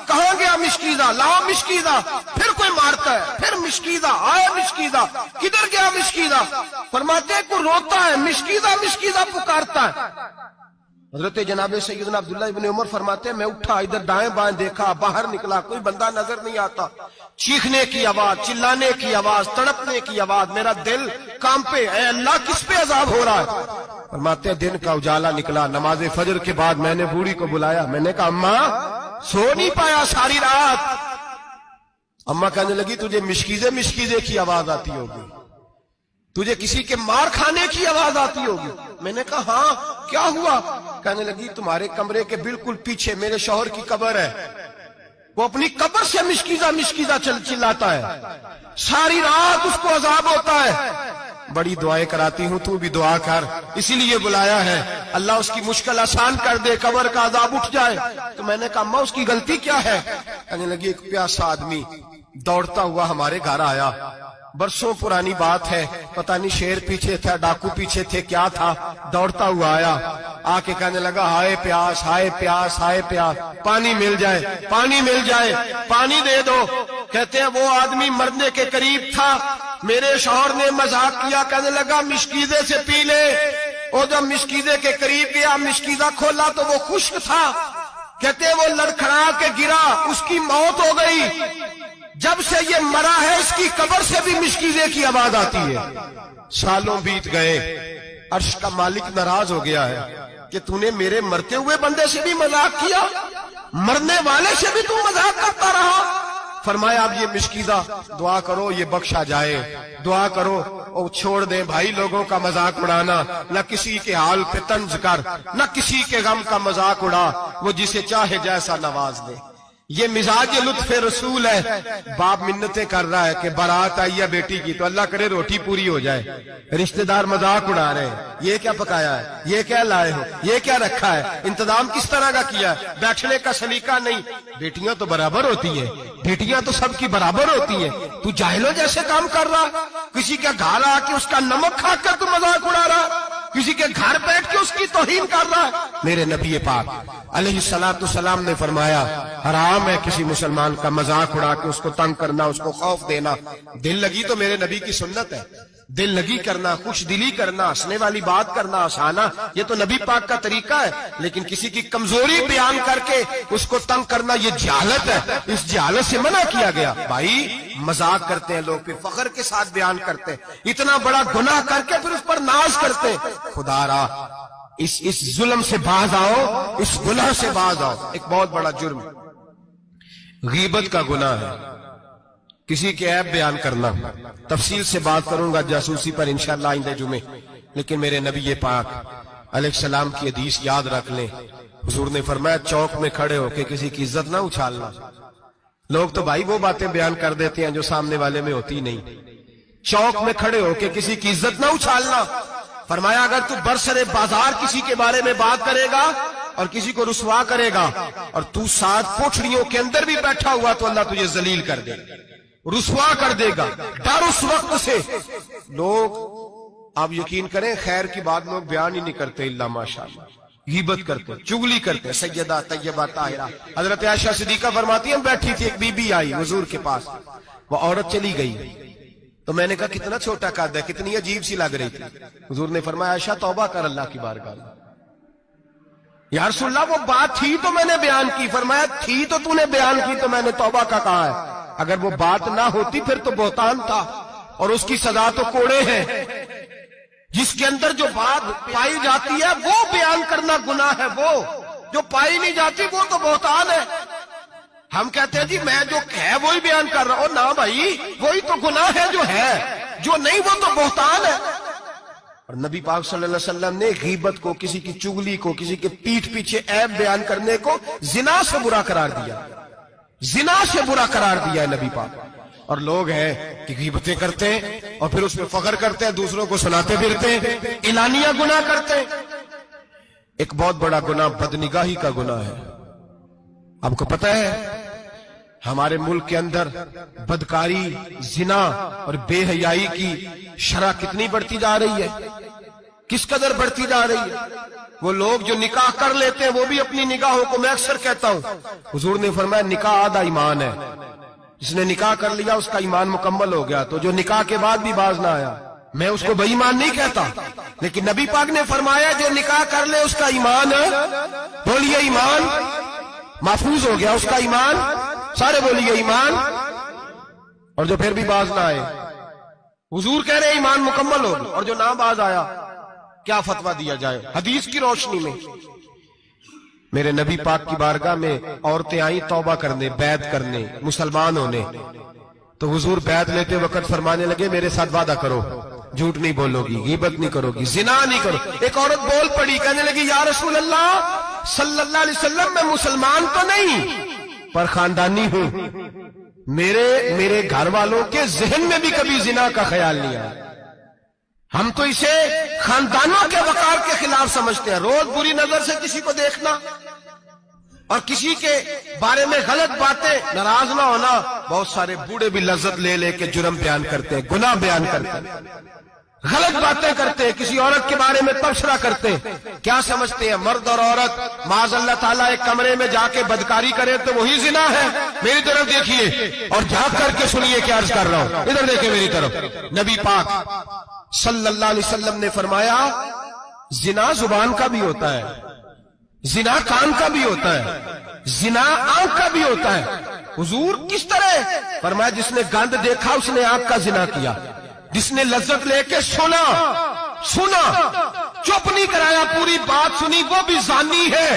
S1: کہاں گیا مشکیزہ، لاؤ مشکیزہ، پھر کوئی مارتا ہے، پھر مشکیزہ، آیا مشکیزہ، کدھر گیا مشکیزہ، فرماتے ہیں کوئی روتا ہے، مشکیزہ مشکیزہ پکارتا ہے۔ حضرت جناب سیدنا عبداللہ ابن عمر فرماتے ہیں میں اٹھا، ادھر دائیں بائیں دیکھا، باہر نکلا، کوئی بندہ نظر نہیں آتا، چیخنے کی آواز، چلانے کی آواز، تڑپنے کی آواز، میرا دل کانپے، اے اللہ کس پہ عذاب ہو رہا ہے۔ فرماتے ہیں دن کا اجالا نکلا، نماز فجر کے بعد میں نے بوڑھی کو بلایا، میں نے کہا اماں سو نہیں پایا ساری رات۔ اماں کہنے لگی تجھے مشکیزے مشکیزے کی آواز آتی ہوگی، تجھے کسی کے مار کھانے کی آواز آتی ہوگی۔ میں نے کہا ہاں کیا ہوا؟ کہنے لگی تمہارے کمرے کے بالکل پیچھے میرے شوہر کی قبر ہے، وہ اپنی قبر سے مشکیزہ مشکیزہ چلاتا ہے، ساری رات اس کو عذاب ہوتا ہے۔ بڑی دعائیں کراتی ہوں، تو بھی دعا کر، اسی لیے بلایا ہے، اللہ اس کی مشکل آسان کر دے، قبر کا عذاب اٹھ جائے۔ تو میں نے کہا اماں اس کی غلطی کیا ہے؟ کہنے لگی ایک پیاسا آدمی دوڑتا ہوا ہمارے گھر آیا، برسوں پرانی بات ہے، پتہ نہیں شیر پیچھے تھا، ڈاکو پیچھے تھے، کیا تھا، دوڑتا ہوا آیا، آ کے کہنے لگا ہائے پیاس ہائے پیاس ہائے پیاس، پانی مل جائے پانی مل جائے، پانی دے دو۔ کہتے ہیں وہ آدمی مرنے کے قریب تھا، میرے شوہر نے مذاق کیا، کہنے لگا مشکیزے سے پی لے۔ اور جب مشکیزے کے قریب گیا، مشکیزہ کھولا تو وہ خشک تھا، کہتے ہیں وہ لڑکھڑا کے گرا، اس کی موت ہو گئی۔ جب سے یہ مرا ہے اس کی قبر سے بھی مشکیزے کی آواز آتی ہے۔ سالوں بیت گئے، عرش کا مالک ناراض ہو گیا ہے کہ تو نے میرے مرتے ہوئے بندے سے بھی مذاق کیا، مرنے والے سے بھی تو مذاق کرتا رہا۔ فرمایا اب یہ مشکیزہ دعا کرو یہ بخشا جائے، دعا کرو اور چھوڑ دیں بھائی لوگوں کا مذاق اڑانا، نہ کسی کے حال پہ طنز کر، نہ کسی کے غم کا مذاق اڑا، وہ جسے چاہے جیسا نواز دے۔ یہ مزاج لطف رسول ہے۔ باپ منتیں کر رہا ہے کہ بارات آئی ہے بیٹی کی تو اللہ کرے روٹی پوری ہو جائے، رشتہ دار مذاق اڑا رہے ہیں، یہ کیا پکایا ہے، یہ کیا لائے ہو، یہ کیا رکھا ہے، انتظام کس طرح کا کیا ہے، بیٹھنے کا سلیقہ نہیں۔ بیٹیاں تو برابر ہوتی ہیں، بیٹیاں تو سب کی برابر ہوتی ہیں، تو جاہلوں جیسے کام کر رہا، کسی کا گھر آ کے اس کا نمک کھا کر تو مذاق اڑا رہا، کسی کے گھر بیٹھ کے اس کی توہین کر رہا ہے۔ میرے نبی پاک علیہ السلام نے فرمایا حرام ہے کسی مسلمان کا مذاق اڑا کے اس کو تنگ کرنا، اس کو خوف دینا۔ دل لگی تو میرے نبی کی سنت ہے، دل لگی کرنا، خوش دلی کرنا، ہنسنے والی بات کرنا، ہنسانا، یہ تو نبی پاک کا طریقہ ہے۔ لیکن کسی کی کمزوری بیان کر کے اس کو تنگ کرنا یہ جہالت ہے، اس جہالت سے منع کیا گیا۔ بھائی مذاق کرتے ہیں لوگ، پھر فخر کے ساتھ بیان کرتے ہیں، اتنا بڑا گناہ کر کے پھر اس پر ناز کرتے ہیں۔ خدا را اس ظلم سے باز آؤ، اس گناہ سے باز آؤ۔ ایک بہت بڑا جرم غیبت کا گناہ ہے، کسی کے عیب بیان کرنا۔ تفصیل سے بات کروں گا جاسوسی پر انشاءاللہ آئندہ جمعے، لیکن میرے نبی پاک علیہ السلام کی حدیث یاد رکھ لیں۔ حضور نے فرمایا چوک میں کھڑے ہو کے کسی کی عزت نہ اچھالنا۔ لوگ تو بھائی وہ باتیں بیان کر دیتے ہیں جو سامنے والے میں ہوتی نہیں۔ چوک میں کھڑے ہو کے کسی کی عزت نہ اچھالنا۔ فرمایا اگر تو برسر بازار کسی کے بارے میں بات کرے گا اور کسی کو رسوا کرے گا اور تو ساتھ کوٹھڑیوں کے اندر بھی بیٹھا ہوا تو اللہ تجھے ذلیل کر دے گا، رسوا کر دے گا۔ ڈر اس وقت سے لوگ، آپ یقین کریں خیر کی بات لوگ بیان ہی نہیں کرتے الا ماشاءاللہ، غیبت کرتے، چغلی کرتے۔ سیدہ طیبہ طاہرہ حضرت عائشہ صدیقہ فرماتی ہیں بیٹھی تھی، ایک بی بی آئی حضور کے پاس، وہ عورت چلی گئی تو میں نے کہا کتنا چھوٹا قد ہے، کتنی عجیب سی لگ رہی تھی۔ حضور نے فرمایا عائشہ توبہ کر اللہ کی بارگاہ میں، یا رسول اللہ وہ بات تھی تو میں نے بیان کی. فرمایا تھی تو تو نے بیان کی تو میں نے توبہ کا کہا ہے. اگر وہ بات نہ ہوتی پھر تو بہتان تھا اور اس کی سزا تو کوڑے ہیں. جس کے اندر جو بات پائی جاتی ہے وہ بیان کرنا گناہ ہے, وہ جو پائی نہیں جاتی وہ تو بہتان ہے. ہم کہتے ہیں جی میں جو ہے وہی بیان کر رہا ہوں. نہ بھائی, وہی تو گناہ ہے جو ہے, جو نہیں وہ تو بہتان ہے. اور نبی پاک صلی اللہ علیہ وسلم نے غیبت کو, کسی کی چگلی کو, کسی کے پیٹھ پیچھے عیب بیان کرنے کو زنا سے برا قرار دیا. زنا سے برا قرار دیا ہے نبی پاک. اور لوگ ہیں کہ غیبتیں کرتے ہیں اور پھر اس میں فخر کرتے ہیں, دوسروں کو سناتے پھرتے ہیں, اعلانیہ گناہ کرتے ہیں. ایک بہت بڑا گناہ بدنگاہی کا گناہ ہے. آپ کو پتہ ہے ہمارے ملک کے اندر بدکاری, زنا اور بے حیائی کی شرح کتنی بڑھتی جا رہی ہے, کس قدر بڑھتی جا رہی ہے. وہ لوگ جو نکاح کر لیتے ہیں وہ بھی اپنی نگاہوں کو, میں اکثر کہتا ہوں, حضور نے فرمایا نکاح آدھا ایمان ہے. جس نے نکاح کر لیا اس کا ایمان مکمل ہو گیا. تو جو نکاح کے بعد بھی باز نہ آیا, میں اس کو بے ایمان نہیں کہتا, لیکن نبی پاک نے فرمایا جو نکاح کر لے اس کا ایمان, بولیے ایمان محفوظ ہو گیا, اس کا ایمان, سارے بولیے ایمان. اور جو پھر بھی باز نہ آئے, حضور کہہ رہے ایمان مکمل ہو گیا. اور جو نہ باز آیا کیا فتویٰ دیا جائے حدیث کی روشنی میں؟ میرے نبی پاک کی بارگاہ میں عورتیں آئیں توبہ کرنے, بیعت کرنے, مسلمان ہونے. تو حضور بیعت لیتے وقت فرمانے لگے میرے ساتھ وعدہ کرو, جھوٹ نہیں بولو گی, غیبت نہیں کرو گی, زنا نہیں کرو. ایک عورت بول پڑی, کہنے لگی یا رسول اللہ صلی اللہ علیہ وسلم میں مسلمان تو نہیں پر خاندانی ہوں, میرے گھر والوں کے ذہن میں بھی کبھی زنا کا خیال نہیں آیا. ہم تو اسے خاندانوں کے وقار کے خلاف سمجھتے ہیں. روز بری نظر سے کسی کو دیکھنا اور کسی کے بارے میں غلط باتیں, ناراض نہ ہونا. بہت سارے بوڑھے بھی لذت لے لے کے جرم بیان کرتے ہیں, گناہ بیان کرتے ہیں, غلط باتیں کرتے ہیں, کسی عورت کے بارے میں تبصرہ کرتے ہیں. کیا سمجھتے ہیں مرد اور عورت معاذ اللہ تعالیٰ ایک کمرے میں جا کے بدکاری کرے تو وہی زنا ہے؟ میری طرف دیکھیے اور جھانک کر کے سنیے کیا عرض کر رہا ہوں, ادھر دیکھیں میری طرف. نبی پاک صلی اللہ علیہ وسلم نے فرمایا زنا زبان کا بھی ہوتا ہے, زنا کان کا بھی ہوتا ہے, زنا آنکھ کا بھی ہوتا ہے. حضور کس طرح؟ فرمایا جس نے گند دیکھا اس نے آنکھ کا زنا کیا, جس نے لذت لے کے سنا, چپ نہیں کرایا, پوری بات سنی, وہ بھی زانی ہے.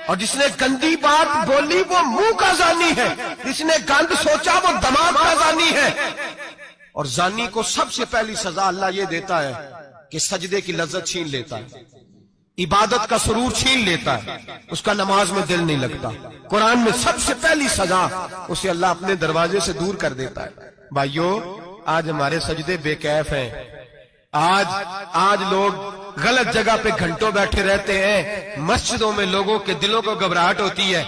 S1: اور جس نے گندی بات بولی وہ منہ کا زانی ہے, جس نے گند سوچا وہ دماغ کا زانی ہے. اور زانی کو سب سے پہلی سزا اللہ یہ دیتا ہے کہ سجدے کی لذت چھین لیتا ہے, عبادت کا سرور چھین لیتا ہے, اس کا نماز میں دل نہیں لگتا. قرآن میں سب سے پہلی سزا اسے اللہ اپنے دروازے سے دور کر دیتا ہے. بھائیو آج ہمارے سجدے بے کیف ہیں, آج لوگ غلط جگہ پہ گھنٹوں بیٹھے رہتے ہیں. مسجدوں میں لوگوں کے دلوں کو گھبراہٹ ہوتی ہے,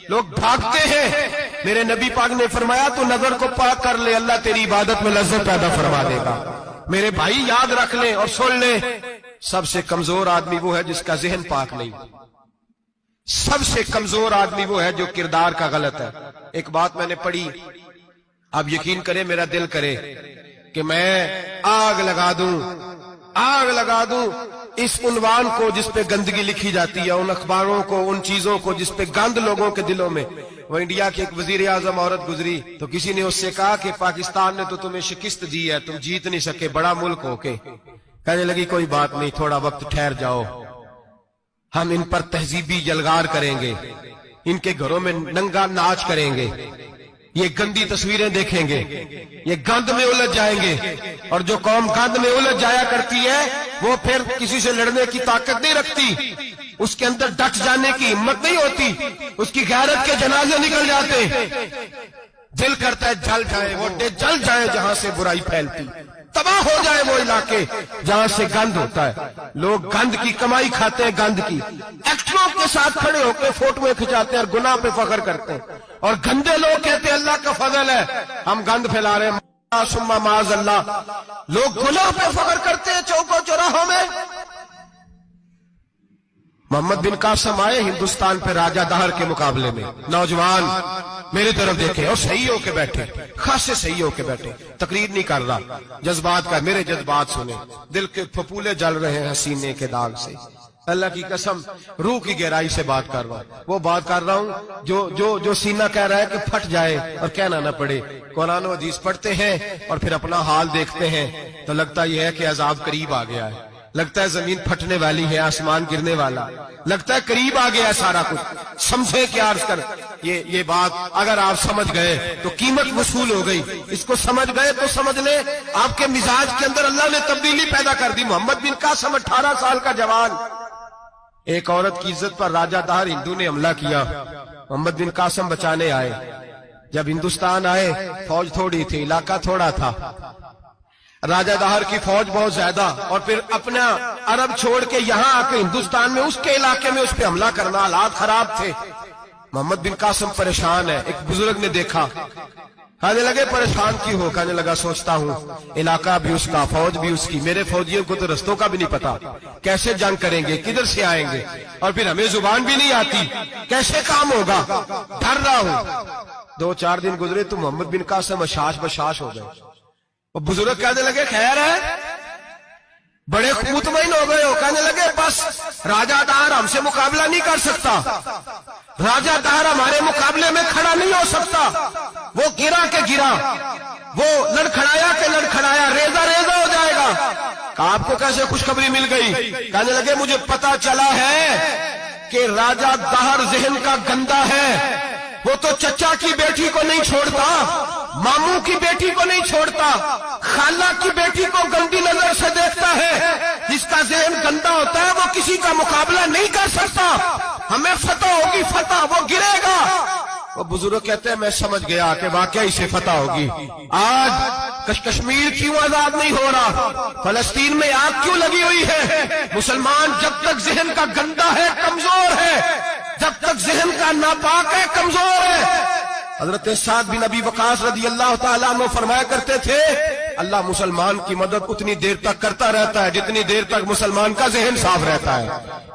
S1: لوگ بھاگتے ہیں. میرے نبی پاک نے فرمایا تو نظر کو پاک کر لے, اللہ تیری عبادت میں لذت پیدا فرما دے گا. میرے بھائی یاد رکھ لیں اور سن لیں, سب سے کمزور آدمی وہ ہے جس کا ذہن پاک نہیں. سب سے کمزور آدمی وہ ہے جو کردار کا غلط ہے. ایک بات میں نے پڑھی, آپ یقین کریں میرا دل کرے کہ میں آگ لگا دوں اس عنوان کو جس پہ گندگی لکھی جاتی ہے, ان اخباروں کو, ان چیزوں کو جس پہ گند لوگوں کے دلوں میں. وہ انڈیا کی ایک وزیر اعظم عورت گزری تو کسی نے اس سے کہا کہ پاکستان نے تو تمہیں شکست دی ہے, تم جیت نہیں سکے بڑا ملک ہو کے. کہنے لگی کوئی بات نہیں, تھوڑا وقت ٹھہر جاؤ, ہم ان پر تہذیبی جلگار کریں گے, ان کے گھروں میں ننگا ناچ کریں گے, یہ گندی تصویریں دیکھیں گے, یہ گند میں الجھ جائیں گے. اور جو قوم گند میں الجھ جایا کرتی ہے وہ پھر کسی سے لڑنے کی طاقت نہیں رکھتی, اس کے اندر ڈٹ جانے کی ہمت نہیں ہوتی, اس کی غیرت کے جنازے نکل جاتے. دل کرتا ہے جل جائے وہ جل جائے جہاں سے برائی پھیلتی, تباہ ہو جائے وہ علاقے جہاں سے گند ہوتا ہے. لوگ گند کی کمائی کھاتے ہیں, گند کی. ایکٹروں کے ساتھ کھڑے ہو کے فوٹویں کھچاتے ہیں اور گناہ پہ فخر کرتے ہیں, اور گندے لوگ کہتے ہیں اللہ کا فضل ہے ہم گند پھیلا رہے ہیں. ثم معاذ اللہ, لوگ گناہ پہ فخر کرتے ہیں چوکوں چوراہوں میں. محمد بن قاسم آئے ہندوستان پہ راجہ دہر کے مقابلے میں, نوجوان میری طرف دیکھے اور صحیح ہو کے بیٹھے, خاصے صحیح ہو کے بیٹھے, تقریر نہیں کر رہا, جذبات کا, میرے جذبات سنے, دل کے پھپولے جل رہے ہیں سینے کے داغ سے. اللہ کی قسم روح کی گہرائی سے بات کر رہا ہوں، وہ بات کر رہا ہوں جو سینہ کہہ رہا ہے کہ پھٹ جائے اور کہنا نہ پڑے۔ قرآن و حدیث پڑھتے ہیں اور پھر اپنا حال دیکھتے ہیں تو لگتا یہ ہے کہ عذاب قریب آ گیا ہے، لگتا ہے زمین پھٹنے والی ہے، آسمان گرنے والا، لگتا ہے قریب آ گیا ہے سارا کچھ۔ سمجھے کیا عرض کر یہ بات اگر آپ سمجھ گئے تو قیمت وصول ہو گئی، اس کو سمجھ گئے تو سمجھ لیں آپ کے مزاج کے اندر اللہ نے تبدیلی پیدا کر دی۔ محمد بن قاسم 18 سال کا جوان، ایک عورت کی عزت پر راجہ دہر ہندو نے حملہ کیا، محمد بن قاسم بچانے آئے۔ جب ہندوستان آئے فوج تھوڑی تھی، علاقہ تھوڑا تھا، راجہ دہر کی فوج بہت زیادہ، اور پھر اپنا عرب چھوڑ کے یہاں آ کے ہندوستان میں اس کے علاقے میں اس پہ حملہ کرنا، حالات خراب تھے۔ محمد بن قاسم پریشان ہے، ایک بزرگ نے دیکھا، کہنے لگے پریشان کیوں ہو؟ کہنے لگا سوچتا ہوں علاقہ بھی اس کا، فوج بھی اس کی، میرے فوجیوں کو تو رستوں کا بھی نہیں پتا، کیسے جنگ کریں گے، کدھر سے آئیں گے، اور پھر ہمیں زبان بھی نہیں آتی، کیسے کام ہوگا، ڈر رہا ہوں۔ 2-4 دن گزرے تو محمد بن قاسم اشاش بشاش ہو گئے۔ اور بزرگ کہنے لگے خیر ہے، بڑے مطمئن ہو گئے ہو؟ کہنے لگے بس راجہ دہر ہم سے مقابلہ نہیں کر سکتا، راجہ دہر ہمارے مقابلے میں کھڑا نہیں ہو سکتا، وہ گرا کے گرا، وہ لڑکھڑایا کے لڑکھڑایا، ریزہ ریزہ ہو جائے گا۔ کہا آپ کو کیسے خوشخبری مل گئی؟ کہنے لگے مجھے پتا چلا ہے کہ راجہ دہر ذہن کا گندا ہے، وہ تو چچا کی بیٹی کو نہیں چھوڑتا، ماموں کی بیٹی کو نہیں چھوڑتا، خالہ کی بیٹی کو گندی نظر سے دیکھتا ہے۔ جس کا ذہن گندا ہوتا ہے وہ کسی کا مقابلہ نہیں کر سکتا، ہمیں فتح ہوگی، فتح، وہ گرے گا۔ وہ بزرگ کہتے ہیں میں سمجھ گیا کہ واقعی سے فتح ہوگی۔ آج کشمیر کیوں آزاد نہیں ہو رہا، فلسطین میں آگ کیوں لگی ہوئی ہے؟ مسلمان جب تک ذہن کا گندا ہے کمزور ہے، جب تک ذہن کا ناپاک ہے کمزور ہے۔ حضرت سعد بن ابی وقاص رضی اللہ تعالیٰ عنہ فرمایا کرتے تھے اللہ مسلمان کی مدد اتنی دیر تک کرتا رہتا ہے جتنی دیر تک مسلمان کا ذہن صاف رہتا ہے،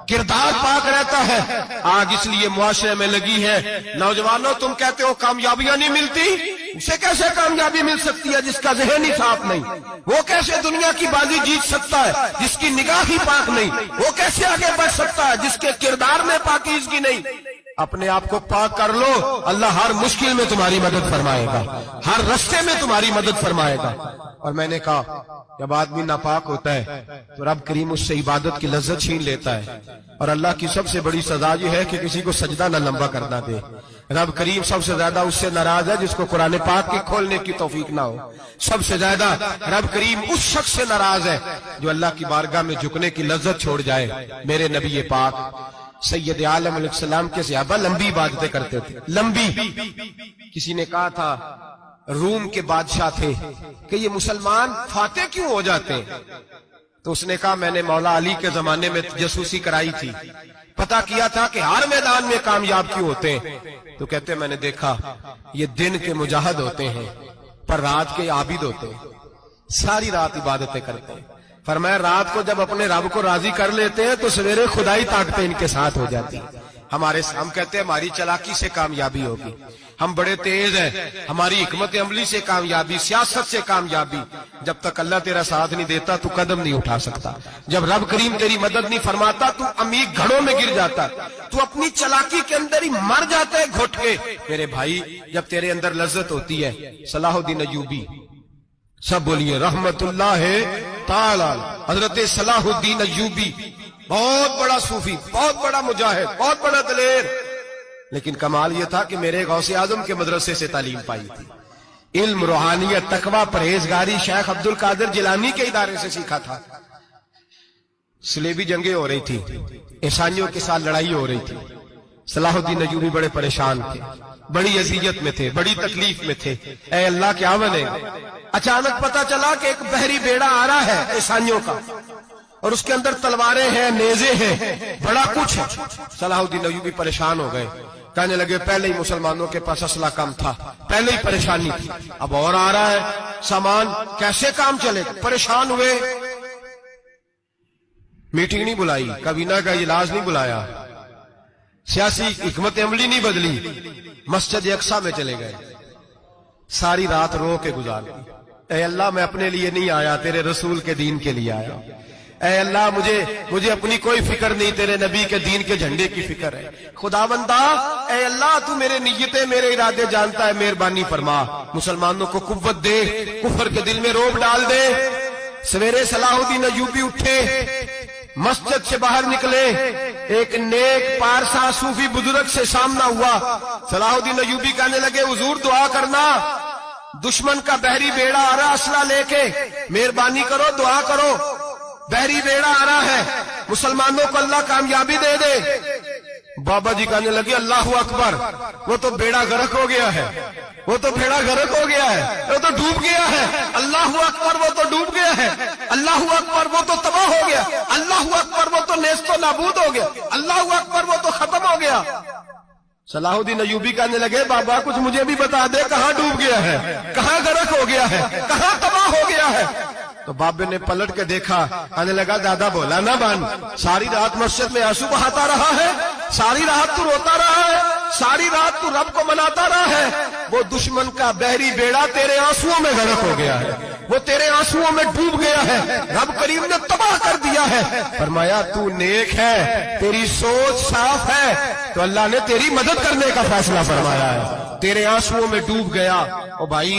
S1: کردار پاک رہتا ہے۔ آگ اس لیے معاشرے میں لگی ہے، نوجوانوں تم کہتے ہو کامیابیاں نہیں ملتی، اسے کیسے کامیابی مل سکتی ہے جس کا ذہن ہی صاف نہیں؟ وہ کیسے دنیا کی بازی جیت سکتا ہے جس کی نگاہ ہی پاک نہیں؟ وہ کیسے آگے بڑھ سکتا ہے جس کے کردار میں پاکیزگی نہیں؟ اپنے آپ کو پاک کر لو، اللہ ہر مشکل میں تمہاری مدد فرمائے گا، ہر رستے میں تمہاری مدد فرمائے گا۔ اور میں نے کہا جب آدمی ناپاک ہوتا ہے تو رب کریم اس سے عبادت کی لذت چھین لیتا ہے، اور اللہ کی سب سے بڑی سزا یہ ہے کہ کسی کو سجدہ نہ لمبا کرنا دے۔ رب کریم سب سے زیادہ اس سے ناراض ہے جس کو قرآن پاک کی کھولنے کی توفیق نہ ہو۔ سب سے زیادہ رب کریم اس شخص سے ناراض ہے جو اللہ کی بارگاہ میں جھکنے کی لذت چھوڑ جائے۔ میرے نبی پاک سید عالم علیہ السلام کے صحابہ لمبی عبادتیں کرتے تھے، لمبی۔ کسی نے کہا تھا روم کے بادشاہ تھے کہ یہ مسلمان فاتح کیوں ہو جاتے ہیں؟ تو اس نے کہا میں نے مولا علی کے زمانے میں جاسوسی کرائی تھی، پتا کیا تھا کہ ہر میدان میں کامیاب کیوں ہوتے ہیں۔ تو کہتے میں نے دیکھا یہ دن کے مجاہد ہوتے ہیں پر رات کے عابد ہوتے ہیں، ساری رات عبادتیں کرتے ہیں۔ فرمایا رات کو جب اپنے رب کو راضی کر لیتے ہیں تو سویرے خدائی طاقتیں ان کے ساتھ ہو جاتی ہیں۔ ہم کہتے ہیں ہماری چلاکی سے کامیابی ہوگی، ہم بڑے تیز ہیں، ہماری حکمت عملی سے کامیابی، سیاست سے کامیابی۔ جب تک اللہ تیرا ساتھ نہیں دیتا تو قدم نہیں اٹھا سکتا، جب رب کریم تیری مدد نہیں فرماتا تو عمیق گھڑوں میں گر جاتا، تو اپنی چلاکی کے اندر ہی مر جاتا ہے گھٹ کے۔ میرے بھائی جب تیرے اندر لذت ہوتی ہے، صلاح الدین ایوبی، سب بولیے رحمت اللہ تعالی، حضرت صلاح الدین ایوبی بہت بڑا صوفی، بہت بڑا مجاہد، بہت بڑا دلیر، لیکن کمال یہ تھا کہ میرے غوث اعظم کے مدرسے سے تعلیم پائی تھی، علم، روحانیت، تقوی، پرہیزگاری شیخ عبد القادر جیلانی کے ادارے سے سیکھا تھا۔ صلیبی جنگیں ہو رہی تھی، عیسائیوں کے ساتھ لڑائی ہو رہی تھی، صلاح الدین ایوبی بڑے پریشان تھے، بڑی اذیت میں تھے، بڑی تکلیف میں تھے۔ اے اللہ کیا بنے؟ اچانک پتا چلا کہ ایک بحری بیڑا آ رہا ہے عیسائیوں کا، اور اس کے اندر تلواریں ہیں، نیزے ہیں، بڑا کچھ ہے۔ صلاح الدین ایوبی پریشان ہو گئے، کہنے لگے پہلے ہی مسلمانوں کے پاس اسلحہ کم تھا، پہلے ہی پریشانی تھی، اب اور آ رہا ہے سامان، کیسے کام چلے گا؟ پریشان ہوئے، میٹنگ نہیں بلائی، کابینہ کا اجلاس نہیں بلایا، سیاسی حکمت عملی نہیں بدلی، مسجد اقصی میں چلے گئے، ساری رات رو کے گزار دی۔ اے اللہ میں اپنے لیے نہیں آیا، تیرے رسول کے دین کے لیے آیا۔ اے اللہ مجھے اپنی کوئی فکر نہیں، تیرے نبی کے دین کے جھنڈے کی فکر ہے۔ خداوندا اے اللہ تو میرے نیتیں میرے ارادے جانتا ہے، مہربانی فرما، مسلمانوں کو قوت دے، کفر کے دل میں روب ڈال دے۔ سویرے صلاح الدین ایوبی اٹھے، مسجد سے باہر نکلے، ایک نیک پارسا صوفی بزرگ سے سامنا ہوا۔ صلاح الدین ایوبی کہنے لگے حضور دعا کرنا، دشمن کا بحری بیڑا آ رہا اسلحہ لے کے، مہربانی کرو دعا کرو، بحری بیڑا آ رہا ہے، مسلمانوں کو اللہ کامیابی دے دے۔ بابا جی کہنے لگے اللہ اکبر، وہ تو بیڑا غرق ہو گیا ہے، وہ تو بیڑا غرق ہو گیا ہے، وہ تو ڈوب گیا ہے۔ اللہ اکبر، وہ تو ڈوب گیا ہے۔ اللہ اکبر، وہ تو تباہ ہو گیا۔ اللہ اکبر، وہ تو نیست و نابود ہو گیا۔ اللہ اکبر، وہ تو ختم ہو گیا۔ صلاح الدین ایوبی کہنے لگے بابا کچھ مجھے بھی بتا دے، کہاں ڈوب گیا ہے، کہاں غرق ہو گیا ہے، کہاں تباہ ہو گیا ہے؟ تو بابے نے پلٹ کے دیکھا، کہنے لگا دادا بولا نہ بان، ساری رات مسجد میں آنسو بہاتا رہا ہے، ساری رات تو روتا رہا ہے، ساری رات تو رب کو مناتا رہا ہے، وہ دشمن کا بحری بیڑا تیرے آنسوؤں میں غرق ہو گیا ہے، وہ تیرے آنسوؤں میں ڈوب گیا ہے، رب کریم نے تباہ کر دیا ہے۔ فرمایا تو نیک ہے، تیری سوچ صاف ہے، تو اللہ نے تیری مدد کرنے کا فیصلہ فرمایا ہے، تیرے آنسوؤں میں ڈوب گیا۔ او بھائی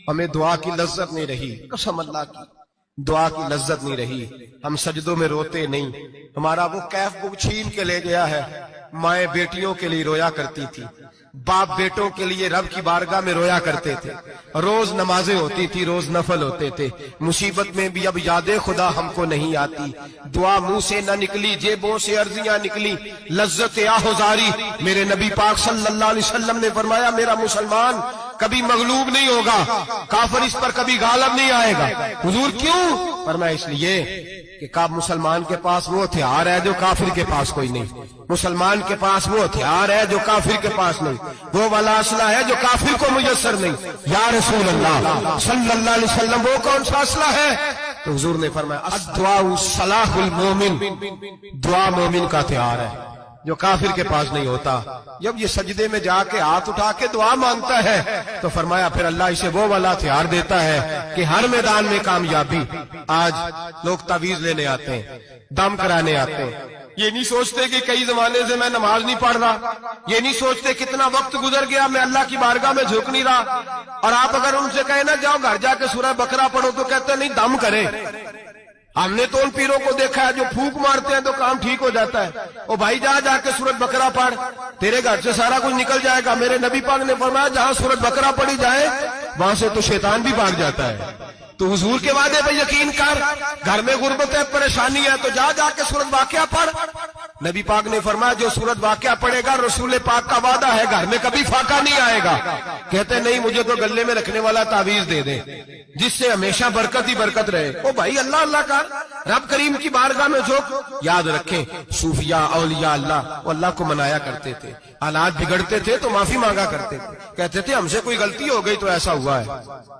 S1: ہمیں دعا کی لذت نہیں رہی، قسم اللہ کی دعا کی لذت نہیں رہی، ہم سجدوں میں روتے نہیں، ہمارا وہ کیف کو چھین کے لے گیا ہے۔ مائیں بیٹیوں کے لیے رویا کرتی تھی، باپ بیٹوں کے لیے رب کی بارگاہ میں رویا کرتے تھے، روز نمازیں ہوتی تھی، روز نفل ہوتے تھے۔ مصیبت میں بھی اب یاد خدا ہم کو نہیں آتی، دعا منہ سے نہ نکلی، جیبوں سے عرضیاں نکلی، لذت آہوزاری۔ میرے نبی پاک صلی اللہ علیہ وسلم نے فرمایا میرا مسلمان کبھی مغلوب نہیں ہوگا، کافر اس پر کبھی غالب نہیں آئے گا۔ حضور کیوں؟ فرمایا اس لیے کہ مسلمان کے پاس وہ ہتھیار ہے جو کافر کے پاس کوئی نہیں، مسلمان کے پاس وہ ہتھیار ہے جو کافر کے پاس نہیں، وہ والا اسلحہ ہے جو کافر کو میسر نہیں۔ یا رسول اللہ صلی اللہ علیہ وسلم وہ کون سا اسلحہ ہے؟ تو حضور نے فرمایا الدعاء سلاح المومن، دعا مومن کا ہتھیار ہے جو کافر کے پاس نہیں ہوتا۔ جب یہ سجدے میں جا کے ہاتھ اٹھا کے دعا مانگتا ہے تو فرمایا پھر اللہ اسے وہ والا ہتھیار دیتا ہے کہ ہر میدان میں کامیابی۔ آج لوگ تعویذ لینے آتے ہیں، دم کرانے آتے ہیں، یہ نہیں سوچتے کہ کئی زمانے سے میں نماز نہیں پڑھ رہا، یہ نہیں سوچتے کتنا وقت گزر گیا میں اللہ کی بارگاہ میں جھک نہیں رہا۔ اور آپ اگر ان سے کہیں نا جاؤ گھر جا کے سورہ بقرہ پڑھو تو کہتے ہیں نہیں دم کرے۔ ہم نے تو ان پیروں کو دیکھا ہے جو پھونک مارتے ہیں تو کام ٹھیک ہو جاتا ہے۔ او بھائی جا کے سورۃ بقرہ پڑھ، تیرے گھر سے سارا کچھ نکل جائے گا۔ میرے نبی پاک نے فرمایا جہاں سورۃ بقرہ پڑھی جائے وہاں سے تو شیطان بھی بھاگ جاتا ہے۔ تو حضور کے وعدے پہ یقین کر، گھر میں غربت ہے، پریشانی ہے تو جا کے سورۃ واقعہ پڑھ۔ نبی پاک نے فرمایا جو سورۃ واقعہ پڑھے گا رسول پاک کا وعدہ ہے گھر میں کبھی فاقہ نہیں آئے گا۔ کہتے نہیں مجھے تو گلے میں رکھنے والا تعویذ دے دے جس سے ہمیشہ برکت ہی برکت رہے۔ او بھائی اللہ اللہ کا رب کریم کی بارگاہ میں جھک۔ یاد رکھیں صوفیاء اولیاء اللہ وہ اللہ کو منایا کرتے تھے، حالات بگڑتے تھے تو معافی مانگا کرتے تھے، کہتے تھے ہم سے کوئی غلطی ہو گئی تو ایسا ہوا ہے۔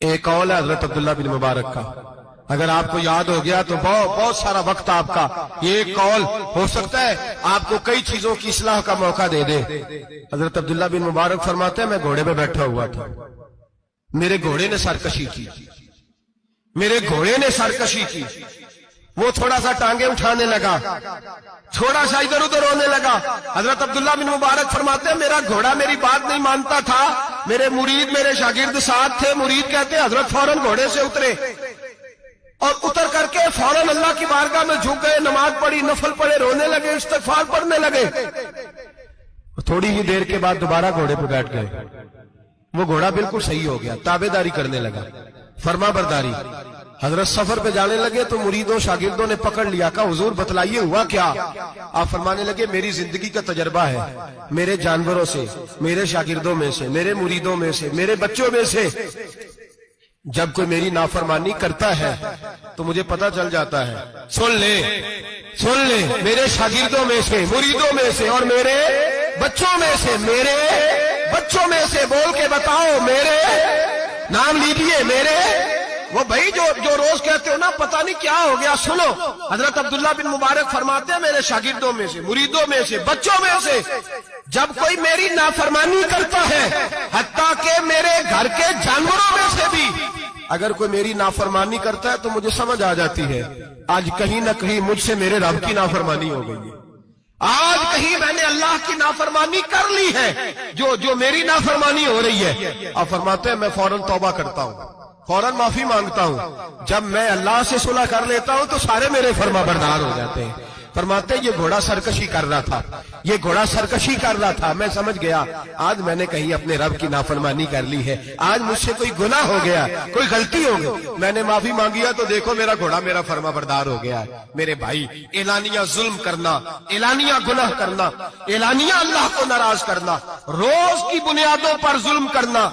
S1: ایک قول ہے حضرت عبداللہ بن مبارک کا، اگر آپ کو یاد ہو گیا تو بہت سارا وقت آپ کا یہ ایک قول ہو سکتا ہے آپ کو کئی چیزوں کی اصلاح کا موقع دے دے۔ حضرت عبداللہ بن مبارک فرماتے ہیں میں گھوڑے پہ بیٹھا ہوا تھا، میرے گھوڑے نے سرکشی کی، میرے گھوڑے نے سرکشی کی، وہ تھوڑا سا ٹانگیں اٹھانے لگا، تھوڑا سا ادھر ادھر ہونے لگا۔ حضرت عبداللہ بن مبارک فرماتے ہیں میرا گھوڑا میری بات نہیں مانتا تھا، میرے مرید میرے شاگرد ساتھ تھے، مرید کہتے ہیں حضرت فوراً گھوڑے سے اترے اور اتر کر کے فوراً اللہ کی بارگاہ میں جھک گئے، نماز پڑھی، نفل پڑھے، رونے لگے، استغفار پڑھنے لگے۔ تھوڑی ہی دیر کے بعد دوبارہ گھوڑے پہ بیٹھ گئے، وہ گھوڑا بالکل صحیح ہو گیا، تابع داری کرنے لگا، فرما برداری۔ حضرت سفر پہ جانے لگے تو مریدوں شاگردوں نے پکڑ لیا، کہا حضور بتلائیے ہوا کیا؟ آپ فرمانے لگے میری زندگی کا تجربہ ہے، میرے جانوروں سے، میرے شاگردوں میں سے، میرے مریدوں میں سے، میرے بچوں میں سے جب کوئی میری نافرمانی کرتا ہے تو مجھے پتہ چل جاتا ہے۔ سن لے میرے شاگردوں میں سے، مریدوں میں سے اور میرے بچوں میں سے، میرے بچوں میں سے بول کے بتاؤ، میرے نام لیجیے، میرے وہ بھائی جو روز کہتے ہو نا پتہ نہیں کیا ہو گیا۔ سنو حضرت عبداللہ بن مبارک فرماتے ہیں میرے شاگردوں میں سے، مریدوں میں سے، بچوں میں سے جب کوئی میری نافرمانی کرتا ہے حتیٰ کہ میرے گھر کے جانوروں میں سے بھی اگر کوئی میری نافرمانی کرتا ہے تو مجھے سمجھ آ جاتی ہے آج کہیں نہ کہیں مجھ سے میرے رب کی نافرمانی ہو گئی ہے، آج کہیں میں نے اللہ کی نافرمانی کر لی ہے جو میری نافرمانی ہو رہی ہے۔ آپ فرماتے ہیں میں فوراً توبہ کرتا ہوں، فوراً معافی مانگتا ہوں۔ جب میں اللہ سے صلح کر لیتا ہوں تو سارے میرے فرما بردار ہو جاتے ہیں۔ فرماتے ہیں یہ گھوڑا سرکشی کر رہا تھا، یہ گھوڑا سرکشی کر رہا تھا، میں سمجھ گیا آج میں نے کہیں اپنے رب کی نافرمانی کر لی ہے، آج مجھ سے کوئی گناہ ہو گیا، کوئی غلطی ہو گئی، میں نے معافی مانگیا تو دیکھو میرا گھوڑا میرا فرما بردار ہو گیا ہے۔ میرے بھائی اعلانیہ ظلم کرنا، اعلانیہ گناہ کرنا، اعلانیہ اللہ کو ناراض کرنا، روز کی بنیادوں پر ظلم کرنا،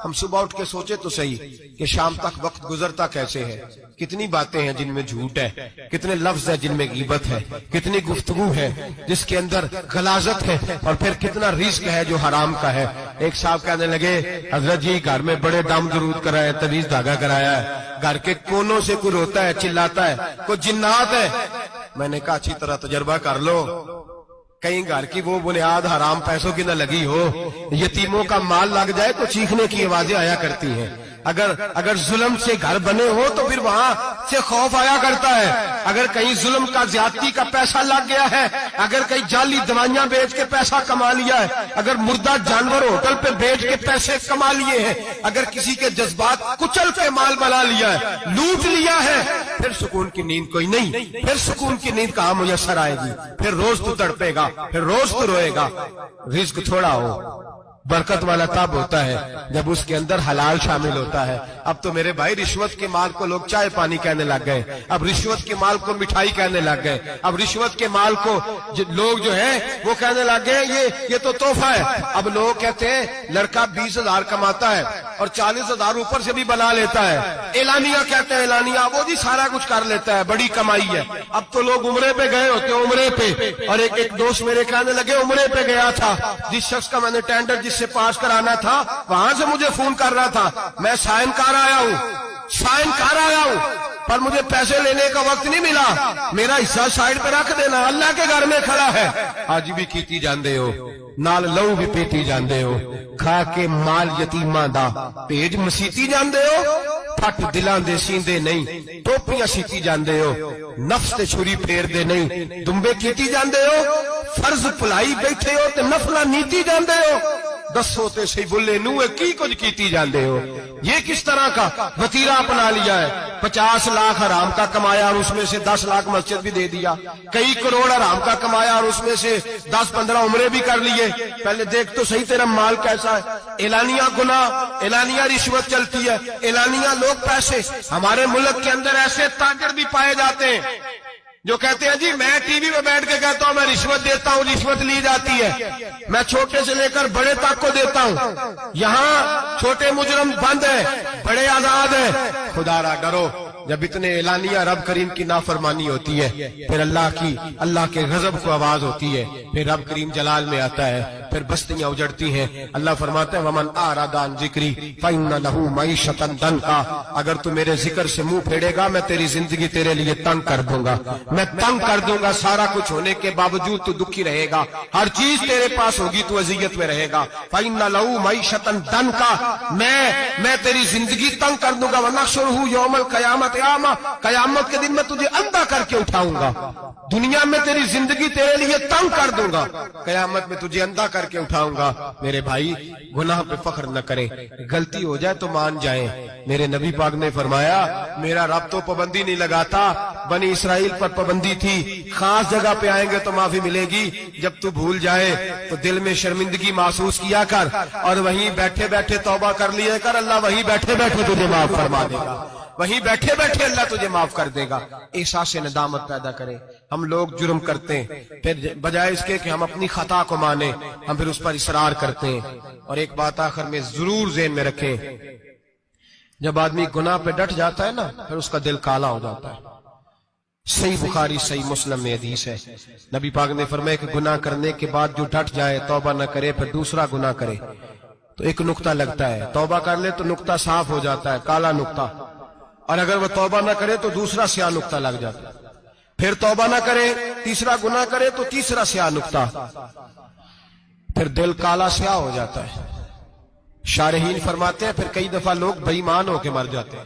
S1: ہم صبح اٹھ کے سوچے تو صحیح کہ شام تک وقت گزرتا کیسے ہے، کتنی باتیں ہیں جن میں جھوٹ ہے، کتنے لفظ ہیں جن میں غیبت ہے، کتنی گفتگو ہے جس کے اندر غلاظت ہے، اور پھر کتنا رزق ہے جو حرام کا ہے۔ ایک صاحب کہنے لگے حضرت جی گھر میں بڑے دم درود کرایا، تویز دھاگا کرایا ہے، گھر کے کونوں سے کوئی روتا ہے، چلاتا ہے، کوئی جنات ہے۔ میں نے کہا اچھی طرح تجربہ کر لو، کہیں گھر کی وہ بنیاد حرام پیسوں کی نہ لگی ہو، یتیموں کا مال لگ جائے تو چیخنے کی آوازیں آیا کرتی ہیں۔ اگر ظلم سے گھر بنے ہو تو پھر وہاں سے خوف آیا کرتا ہے۔ اگر کہیں ظلم کا زیادتی کا پیسہ لگ گیا ہے، اگر کہیں جعلی دوائیاں بیچ کے پیسہ کما لیا ہے، اگر مردہ جانور ہوٹل پہ بیچ کے پیسے کما لیے ہیں، اگر کسی کے جذبات کچل کے مال بنا لیا ہے، لوٹ لیا ہے، پھر سکون کی نیند کوئی نہیں، پھر سکون کی نیند کہاں میسر آئے گی؟ پھر روز تو تڑپے گا، پھر روز تو روئے گا۔ رزق تھوڑا ہو برکت والا تب ہوتا ہے جب اس کے اندر حلال شامل ہوتا ہے۔ اب تو میرے بھائی رشوت کے مال کو لوگ چائے پانی کہنے لگ گئے، اب رشوت کے مال کو مٹھائی کہنے لگ گئے، اب رشوت کے مال کو لوگ جو ہیں وہ کہنے لگ گئے یہ تو تحفہ ہے۔ اب لوگ کہتے ہیں لڑکا 20,000 کماتا ہے اور 40,000 اوپر سے بھی بنا لیتا ہے، اعلانیہ کہتے ہیں، اعلانیہ وہ جی سارا کچھ کر لیتا ہے، بڑی کمائی ہے۔ اب تو لوگ عمرے پہ گئے ہوتے ہیں، عمرے پہ، اور ایک دوست میرے کہنے لگے عمرے پہ گیا تھا، جس شخص کا میں نے ٹینڈر جس سے پاس کرانا تھا وہاں سے مجھے فون کر رہا تھا، میں سائن کر آیا ہوں پر مجھے پیسے لینے کا وقت نہیں ملا، میرا حصہ سائڈ پہ رکھ دینا، اللہ کے گھر میں کھڑا ہے۔ آج بھی کیتی جاندے ہو، نال لو بھی پیتی جاندے ہو، کھا کے مال یتیماں دا پیج مسیتی جاندے ہو، پھٹ دلاں دے سیندے نہیں، ٹوپیاں سیتی جاندے ہو، نفس تے چھری پھیر دے نہیں، دمبے کیتی جاندے ہو، فرض پلائی بیٹھے ہو تے نفلہ نیتی جاندے ہو، دسو تے سی بلے نوے کی کچھ کیتی جاندے ہو۔ یہ کس طرح کا وتیرہ اپنا لیا ہے؟ 50 لاکھ حرام کا کمایا اور اس میں سے 10 لاکھ مسجد بھی دے دیا، کئی کروڑ حرام کا کمایا اور اس میں سے 10-15 عمرے بھی کر لیے۔ پہلے دیکھ تو صحیح تیرا مال کیسا ہے۔ اعلانیہ گناہ، اعلانیہ رشوت چلتی ہے، اعلانیہ لوگ پیسے۔ ہمارے ملک کے اندر ایسے تاجر بھی پائے جاتے ہیں جو کہتے ہیں جی میں ٹی وی میں بیٹھ کے کہتا ہوں میں رشوت دیتا ہوں، رشوت لی جاتی ہے، میں چھوٹے سے لے کر بڑے تک کو دیتا ہوں، یہاں چھوٹے مجرم بند ہیں، بڑے آزاد ہیں۔ خدا را ڈرو، جب اتنے اعلانیہ رب کریم کی نافرمانی ہوتی ہے پھر اللہ کے غضب کو آواز ہوتی ہے، پھر رب کریم جلال میں آتا ہے، پھر بستیاں اجڑتی ہیں۔ اللہ فرماتا ہے ومن اعرض عن ذکری فإن له معیشۃ ضنکا، اگر تو میرے ذکر سے منہ پھیرے گا میں تیری زندگی تیرے لیے تنگ کر دوں گا، میں تنگ کر دوں گا، سارا کچھ ہونے کے باوجود تو دکھی رہے گا، ہر چیز تیرے پاس ہوگی تو اذیت میں رہے گا۔ فإن له معیشۃ ضنکا، میں تیری زندگی تنگ کر دوں گا۔ ونحشرہ یوم القیامۃ اعمی، قیامت کے دن میں تجھے اندھا کر کے اٹھاؤں گا۔ دنیا میں تیری زندگی تیرے لیے تنگ کر دوں گا، قیامت میں تجھے اندھا کر کے اٹھاؤں گا۔ میرے بھائی گناہ پہ فخر نہ کریں، غلطی ہو جائے تو مان جائیں۔ میرے نبی پاک نے فرمایا میرا رب تو پابندی نہیں لگاتا، بنی اسرائیل پر پابندی تھی، خاص جگہ پہ آئیں گے تو معافی ملے گی، جب تو بھول جائے تو دل میں شرمندگی محسوس کیا کر اور وہیں بیٹھے بیٹھے توبہ کر لیا کر، اللہ وہیں بیٹھے بیٹھے تجھے معاف فرما دے گا، وہیں بیٹھے بیٹھے اللہ تجھے معاف کر دے گا۔ احساس ندامت پیدا کریں۔ ہم لوگ جرم کرتے ہیں، پھر بجائے اس کے کہ ہم اپنی خطا کو مانیں ہم پھر اس پر اصرار کرتے ہیں۔ اور ایک بات آخر میں ضرور ذہن میں رکھیں، جب آدمی گناہ پہ ڈٹ جاتا ہے نا پھر اس کا دل کالا ہو جاتا ہے۔ صحیح بخاری صحیح مسلم میں حدیث ہے، نبی پاک نے فرمایا کہ گناہ کرنے کے بعد جو ڈٹ جائے، توبہ نہ کرے، پھر دوسرا گناہ کرے تو ایک نقطہ لگتا ہے، توبہ کر لے تو نقطہ صاف ہو جاتا ہے، کالا نقطہ، اور اگر وہ توبہ نہ کرے تو دوسرا سیاہ نقطہ لگ جاتا ہے، پھر توبہ نہ کرے، تیسرا گناہ کرے تو تیسرا سیاہ نقطہ، پھر دل کالا سیاہ ہو جاتا ہے۔ شارحین فرماتے ہیں پھر کئی دفعہ لوگ بے ایمان ہو کے مر جاتے ہیں۔